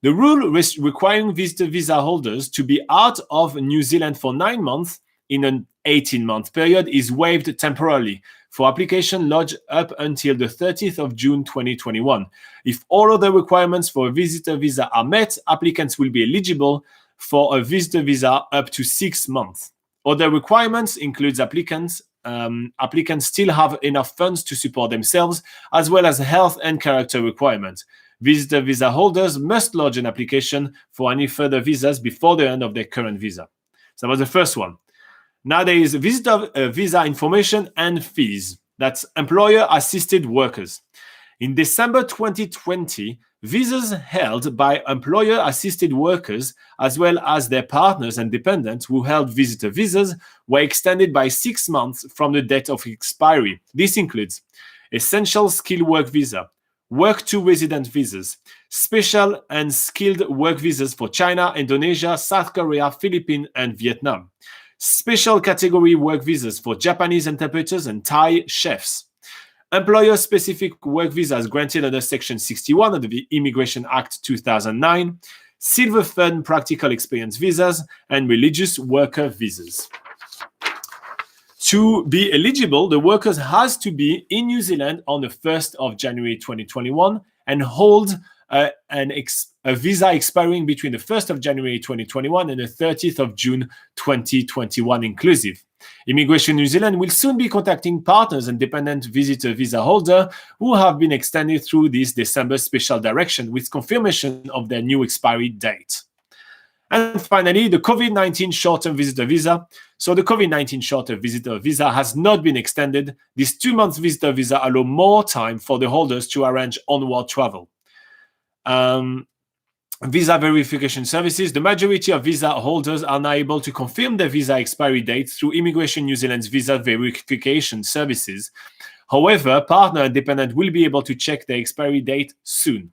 The rule requiring visitor visa holders to be out of New Zealand for 9 months in an 18-month period is waived temporarily for application lodged up until the 30th of June 2021. If all other requirements for a visitor visa are met, applicants will be eligible for a visitor visa up to 6 months. Other requirements includes applicants still have enough funds to support themselves, as well as health and character requirements. Visitor visa holders must lodge an application for any further visas before the end of their current visa. So that was the first one. Now there is visitor visa information and fees. That's employer-assisted workers. In December 2020, visas held by employer-assisted workers, as well as their partners and dependents who held visitor visas, were extended by 6 months from the date of expiry. This includes essential skilled work visa, work-to-resident visas, special and skilled work visas for China, Indonesia, South Korea, Philippines, and Vietnam, special category work visas for Japanese interpreters and Thai chefs, employer-specific work visas granted under Section 61 of the Immigration Act 2009, Silver Fund practical experience visas, and religious worker visas. To be eligible, the workers has to be in New Zealand on the 1st of January 2021 and hold a visa expiring between the 1st of January 2021 and the 30th of June 2021 inclusive. Immigration New Zealand will soon be contacting partners and dependent visitor visa holder who have been extended through this December special direction with confirmation of their new expiry date. And finally, the COVID-19 short-term visitor visa. So the COVID-19 short-term visitor visa has not been extended. This 2-month visitor visa allows more time for the holders to arrange onward travel. Visa verification services. The majority of visa holders are now able to confirm their visa expiry date through Immigration New Zealand's visa verification services. However, partner and dependent will be able to check their expiry date soon.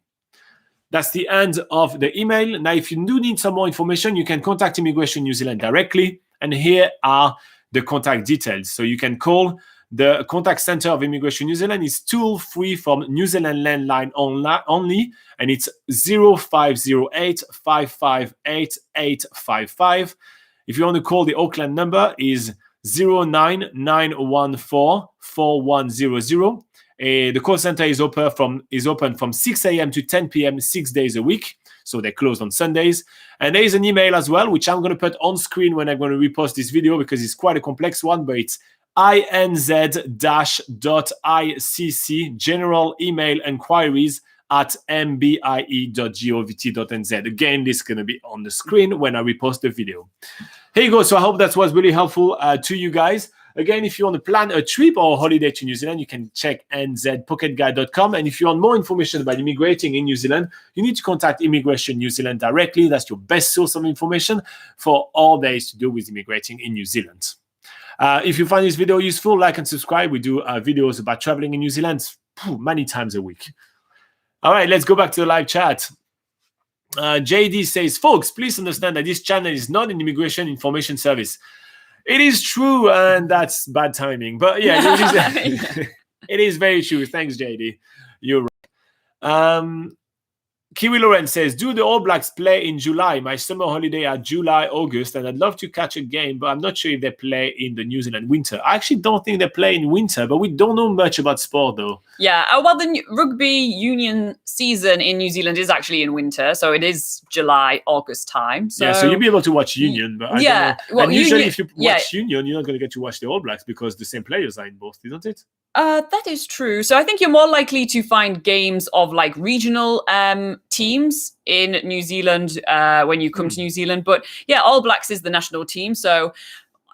That's the end of the email. Now, if you do need some more information, you can contact Immigration New Zealand directly. And here are the contact details. So you can call The contact center of Immigration New Zealand is toll-free from New Zealand landline only, and it's 0508 558 855. If you want to call the Auckland number, is 09914 4100. The call center is open from 6 a.m. to 10 p.m. 6 days a week. So they're closed on Sundays. And there is an email as well, which I'm going to put on screen when I'm going to repost this video because it's quite a complex one, but it's inz-.icc, general email inquiries at mbie.govt.nz. Again, this is going to be on the screen when I repost the video. Here you go. So I hope that was really helpful to you guys. Again, if you want to plan a trip or a holiday to New Zealand, you can check nzpocketguide.com. And if you want more information about immigrating in New Zealand, you need to contact Immigration New Zealand directly. That's your best source of information for all there is to do with immigrating in New Zealand. If you find this video useful, like and subscribe. We do videos about traveling in New Zealand many times a week. All right, let's go back to the live chat. JD says, folks, please understand that this channel is not an immigration information service. It is true, and that's bad timing. But yeah, it is very true. Thanks, JD. You're right. Kiwi Lauren says, do the All Blacks play in July? My summer holiday are July, August, and I'd love to catch a game, but I'm not sure if they play in the New Zealand winter. I actually don't think they play in winter, but we don't know much about sport, though. Yeah, well, the rugby union season in New Zealand is actually in winter, so it is July, August time. So yeah, so you'll be able to watch union, but I don't know. Well, and usually if you watch union, you're not going to get to watch the All Blacks because the same players are in both, isn't it? That is true. So I think you're more likely to find games of like regional teams in New Zealand when you come to New Zealand. But yeah, All Blacks is the national team. So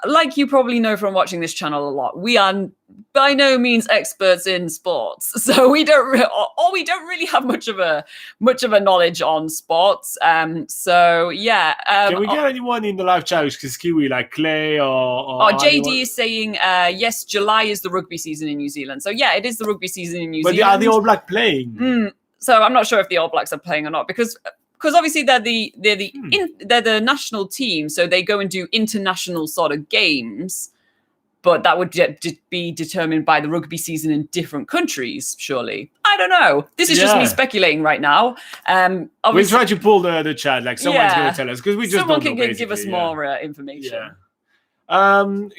like you probably know from watching this channel a lot, we are by no means experts in sports. So we don't really have much of a knowledge on sports. So yeah. Can we get anyone in the live chat because Kiwi like Clay or JD anyone? is saying yes, July is the rugby season in New Zealand. So yeah, it is the rugby season in New Zealand. But are the All Blacks playing? So I'm not sure if the All Blacks are playing or not because obviously they're the national team, so they go and do international sort of games, but that would be determined by the rugby season in different countries. Surely, I don't know. This is just me speculating right now. We'll try to pull the chat, like someone's going to tell us because we just someone don't know, can give us more information. Yeah.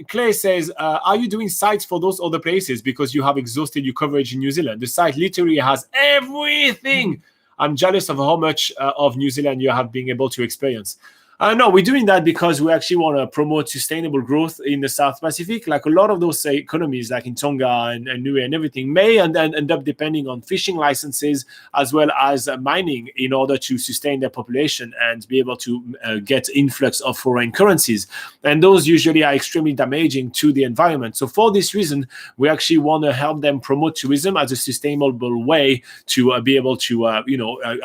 Clay says, are you doing sites for those other places because you have exhausted your coverage in New Zealand? The site literally has everything. I'm jealous of how much of New Zealand you have been able to experience. No, we're doing that because we actually want to promote sustainable growth in the South Pacific. Like a lot of those economies, like in Tonga and Niue and everything, may and then end up depending on fishing licenses as well as mining in order to sustain their population and be able to get influx of foreign currencies. And those usually are extremely damaging to the environment. So for this reason, we actually want to help them promote tourism as a sustainable way to be able to,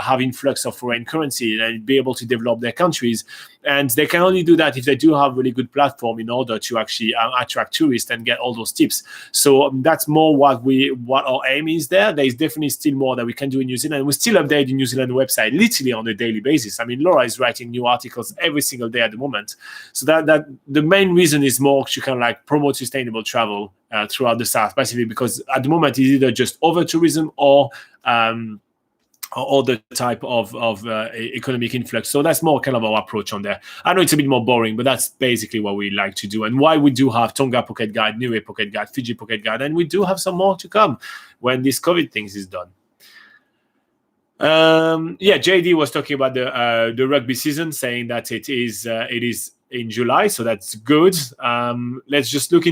have influx of foreign currency and be able to develop their countries. And they can only do that if they do have a really good platform in order to actually attract tourists and get all those tips. So that's more what our aim is there. There is definitely still more that we can do in New Zealand. We still update the New Zealand website literally on a daily basis. I mean, Laura is writing new articles every single day at the moment. So that the main reason is more to kind of like promote sustainable travel throughout the South Pacific, because at the moment it's either just over tourism or other type of economic influx. So that's more kind of our approach on there. I know it's a bit more boring, but that's basically what we like to do and why we do have Tonga Pocket Guide, Niue Pocket Guide, Fiji Pocket Guide, and we do have some more to come when this COVID things is done. JD was talking about the rugby season, saying that it is in July, so that's good. Let's just look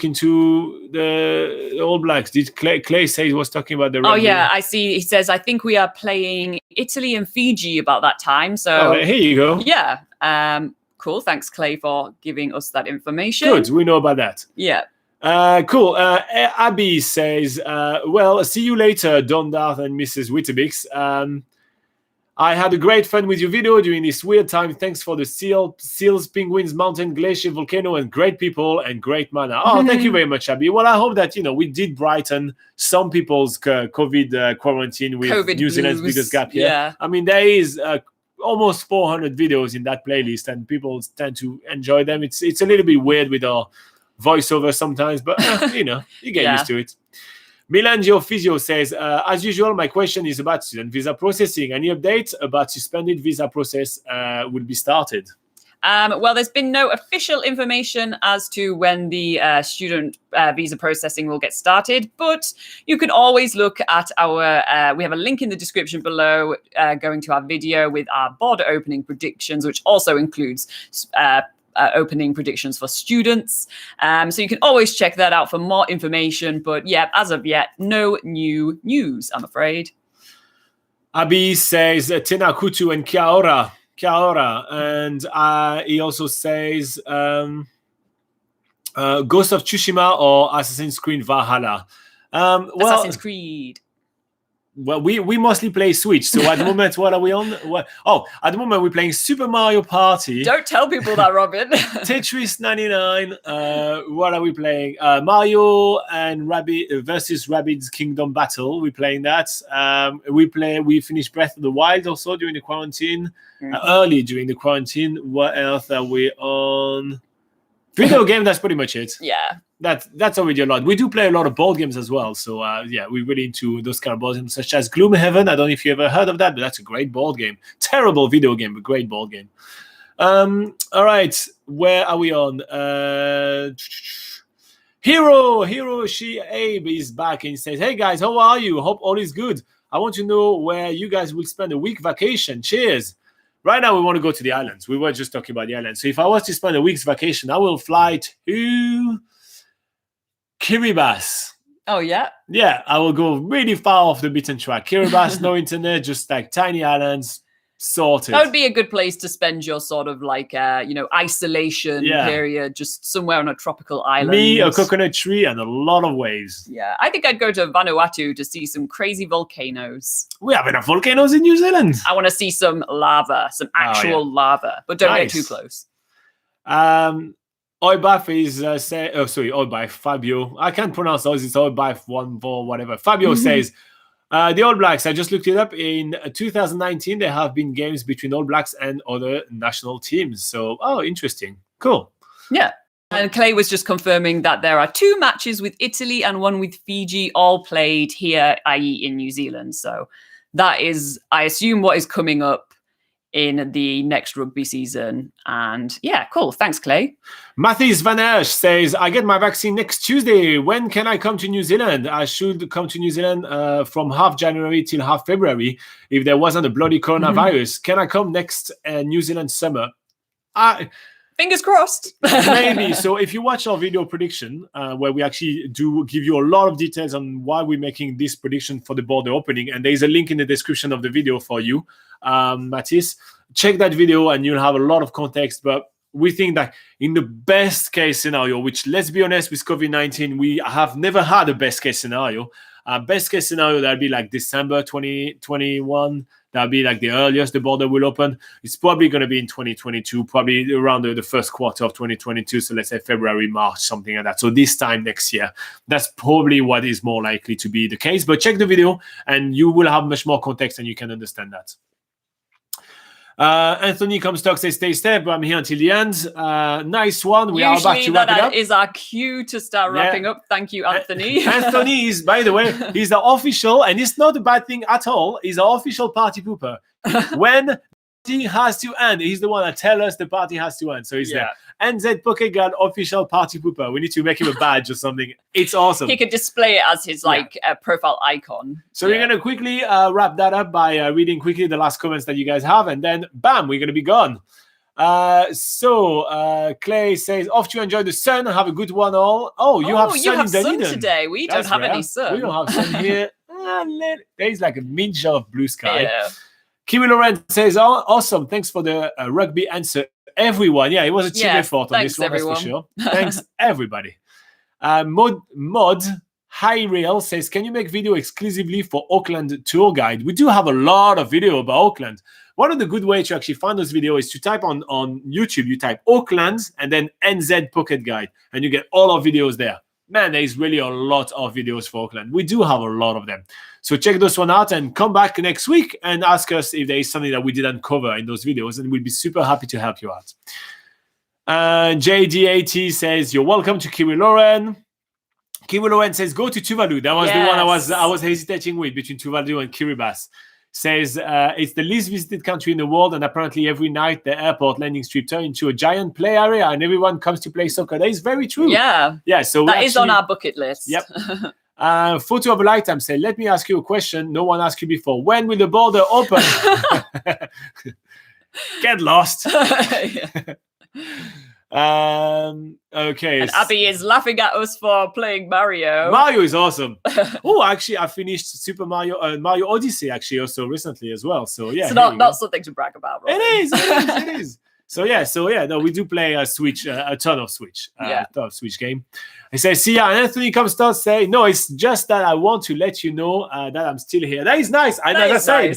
into the All Blacks. Did Clay say he was talking about the rugby? Oh, yeah, I see. He says, I think we are playing Italy and Fiji about that time. So here you go. Yeah. Cool. Thanks, Clay, for giving us that information. Good. We know about that. Yeah. Cool. Abby says, well, see you later, Don Darth and Mrs. Weetabix. I had a great fun with your video during this weird time. Thanks for the seals, penguins, mountain, glacier, volcano, and great people and great manner. Oh, thank you very much, Abby. Well, I hope that, we did brighten some people's COVID quarantine with COVID New Zealand's blues. biggest gap here. Yeah. I mean, there is almost 400 videos in that playlist, and people tend to enjoy them. It's a little bit weird with our voiceover sometimes, but you get used to it. Milanjo Physio says, as usual, my question is about student visa processing. Any updates about suspended visa process will be started? Well, there's been no official information as to when the student visa processing will get started, but you can always look at our, we have a link in the description below going to our video with our border opening predictions, which also includes opening predictions for students. So you can always check that out for more information. But yeah, as of yet, no new news, I'm afraid. Abi says Tena Kutu and Kia ora. And he also says Ghost of Tsushima or Assassin's Creed Valhalla. Assassin's Creed. Well, we mostly play Switch. So at the moment, what are we on? At the moment, we're playing Super Mario Party. Don't tell people that, Robin. Tetris 99. What are we playing? Mario and Rabbids versus Rabbids Kingdom Battle. We're playing that. We finished Breath of the Wild also during the quarantine. Early during the quarantine. What else are we on? Video game, that's pretty much it. Yeah. That's already a lot. We do play a lot of board games as well. So, we're really into those kind of board games, such as Gloomhaven. I don't know if you ever heard of that, but that's a great board game. Terrible video game, but great board game. All right. Where are we on? Hero, she, Abe is back and he says, hey, guys, how are you? Hope all is good. I want to know where you guys will spend a week vacation. Cheers. Right now, we want to go to the islands. We were just talking about the islands. So if I was to spend a week's vacation, I will fly to Kiribati. Oh, yeah? Yeah, I will go really far off the beaten track. Kiribati, no internet, just like tiny islands, sorted. That would be a good place to spend your sort of like, isolation period, just somewhere on a tropical island. Me, a coconut tree, and a lot of waves. Yeah, I think I'd go to Vanuatu to see some crazy volcanoes. We have enough volcanoes in New Zealand. I want to see some lava, some actual lava, but don't get too close. Oibaf is Oibaf, Fabio. I can't pronounce those. It's Oibaf 1-4, whatever. Fabio says, the All Blacks, I just looked it up. In 2019, there have been games between All Blacks and other national teams. So, interesting. Cool. Yeah. And Clay was just confirming that there are 2 matches with Italy and 1 with Fiji, all played here, i.e. in New Zealand. So that is, I assume, what is coming up in the next rugby season. And yeah, cool. Thanks, Clay. Mathis Van Ersch says, I get my vaccine next Tuesday. When can I come to New Zealand? I should come to New Zealand from half January till half February if there wasn't a bloody coronavirus. Can I come next New Zealand summer? Fingers crossed. Maybe. So if you watch our video prediction, where we actually do give you a lot of details on why we're making this prediction for the border opening, and there's a link in the description of the video for you, Mathis, check that video and you'll have a lot of context. But we think that in the best case scenario, which, let's be honest, with COVID-19, we have never had a best case scenario. Best case scenario, that'll be like December 2021. That'll be like the earliest the border will open. It's probably going to be in 2022, probably around the first quarter of 2022. So let's say February, March, something like that. So this time next year, that's probably what is more likely to be the case. But check the video and you will have much more context and you can understand that. Anthony Comstock says, stay safe, but I'm here until the end. Nice one. We are about to wrap it up. That is our cue to start wrapping up. Thank you, Anthony. Anthony is, by the way, he's the official, and it's not a bad thing at all. He's the official party pooper. When the party has to end, he's the one that tells us the party has to end. So he's the NZ Pocket Guard official party pooper. We need to make him a badge or something. It's awesome. He could display it as his profile icon. So we're going to quickly wrap that up by reading quickly the last comments that you guys have, and then bam, we're going to be gone. So Clay says, off to enjoy the sun. Have a good one all. Oh, you have sun today. We don't have any sun. We don't have sun here. There's like a minge of blue sky. Yeah. Kiwi Loren says, awesome. Thanks for the rugby answer, everyone. Yeah, it was a team effort on this one, everyone. That's for sure. Thanks, everybody. Mod High Rail says, can you make video exclusively for Auckland tour guide? We do have a lot of video about Auckland. One of the good ways to actually find those videos is to type on YouTube, you type Auckland and then NZ Pocket Guide, and you get all our videos there. Man, there is really a lot of videos for Auckland. We do have a lot of them. So check those one out and come back next week and ask us if there is something that we didn't cover in those videos, and we'll be super happy to help you out. JD80 says, you're welcome to Kiwi Lauren. Kiwi Lauren says, go to Tuvalu. That was the one I was hesitating with between Tuvalu and Kiribati. Says it's the least visited country in the world, and apparently every night the airport landing strip turns into a giant play area and everyone comes to play soccer. That is very true. Yeah. So that is on our bucket list. Yep. Photo of a lifetime say, let me ask you a question no one asked you before. When will the border open? Get lost. Okay. And Abby is laughing at us for playing Mario. Mario is awesome. Oh, actually, I finished Super Mario Odyssey actually also recently as well. So yeah, it's not something to brag about. Robin. It is. So yeah. No, we do play a Switch, a ton of Switch, Switch game. He says, see ya. And Anthony comes to say, no, it's just that I want to let you know that I'm still here. That is nice. As I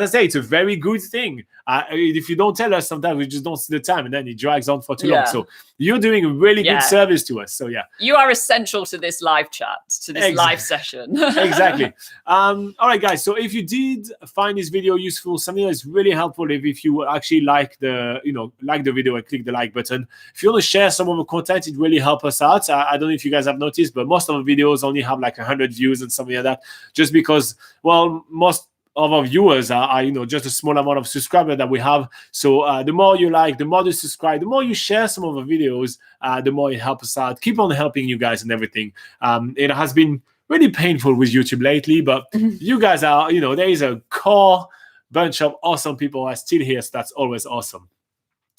say, it's a very good thing. If you don't tell us, sometimes we just don't see the time, and then it drags on for too long. So you're doing a really good service to us. So yeah, you are essential to this live chat, to this live session. Exactly. All right, guys. So if you did find this video useful, something that's really helpful, if you actually like the video and click the like button. If you want to share some of the content, it really helps us out. I don't know if you guys have noticed, but most of the videos only have like 100 views and something like that, just because, well, most of our viewers are just a small amount of subscribers that we have. So the more you like, the more you subscribe, the more you share some of the videos, the more it helps us out. Keep on helping you guys and everything. It has been really painful with YouTube lately, but you guys are, there is a core bunch of awesome people are still here, so that's always awesome.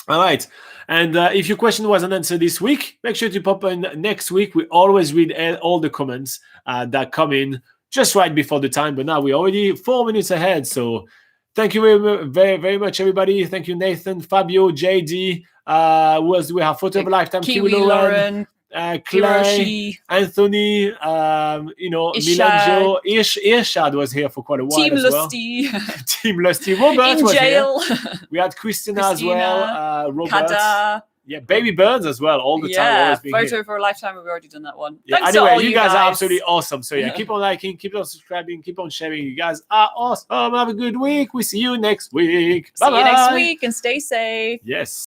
All right. And if your question wasn't answered this week, make sure to pop in next week. We always read all the comments that come in just right before the time. But now we're already 4 minutes ahead. So thank you very, very much, everybody. Thank you, Nathan, Fabio, JD. Who else do we have? Photo of a Lifetime, Kiwi Lauren, Clay, Hiroshi, Anthony, Milanjo, Irshad was here for quite a while Team as Lusty. well. Team Lusty. Robert in was jail. Here. We had Christina as well. Robert. Kada. Yeah, Baby Birds as well, all the time. Always being Photo here. for a Lifetime. We've already done that one. Yeah, Thanks anyway, to all you guys guys are absolutely awesome. So yeah, keep on liking, keep on subscribing, keep on sharing. You guys are awesome. Have a good week. We see you next week. See you next week and stay safe. Yes.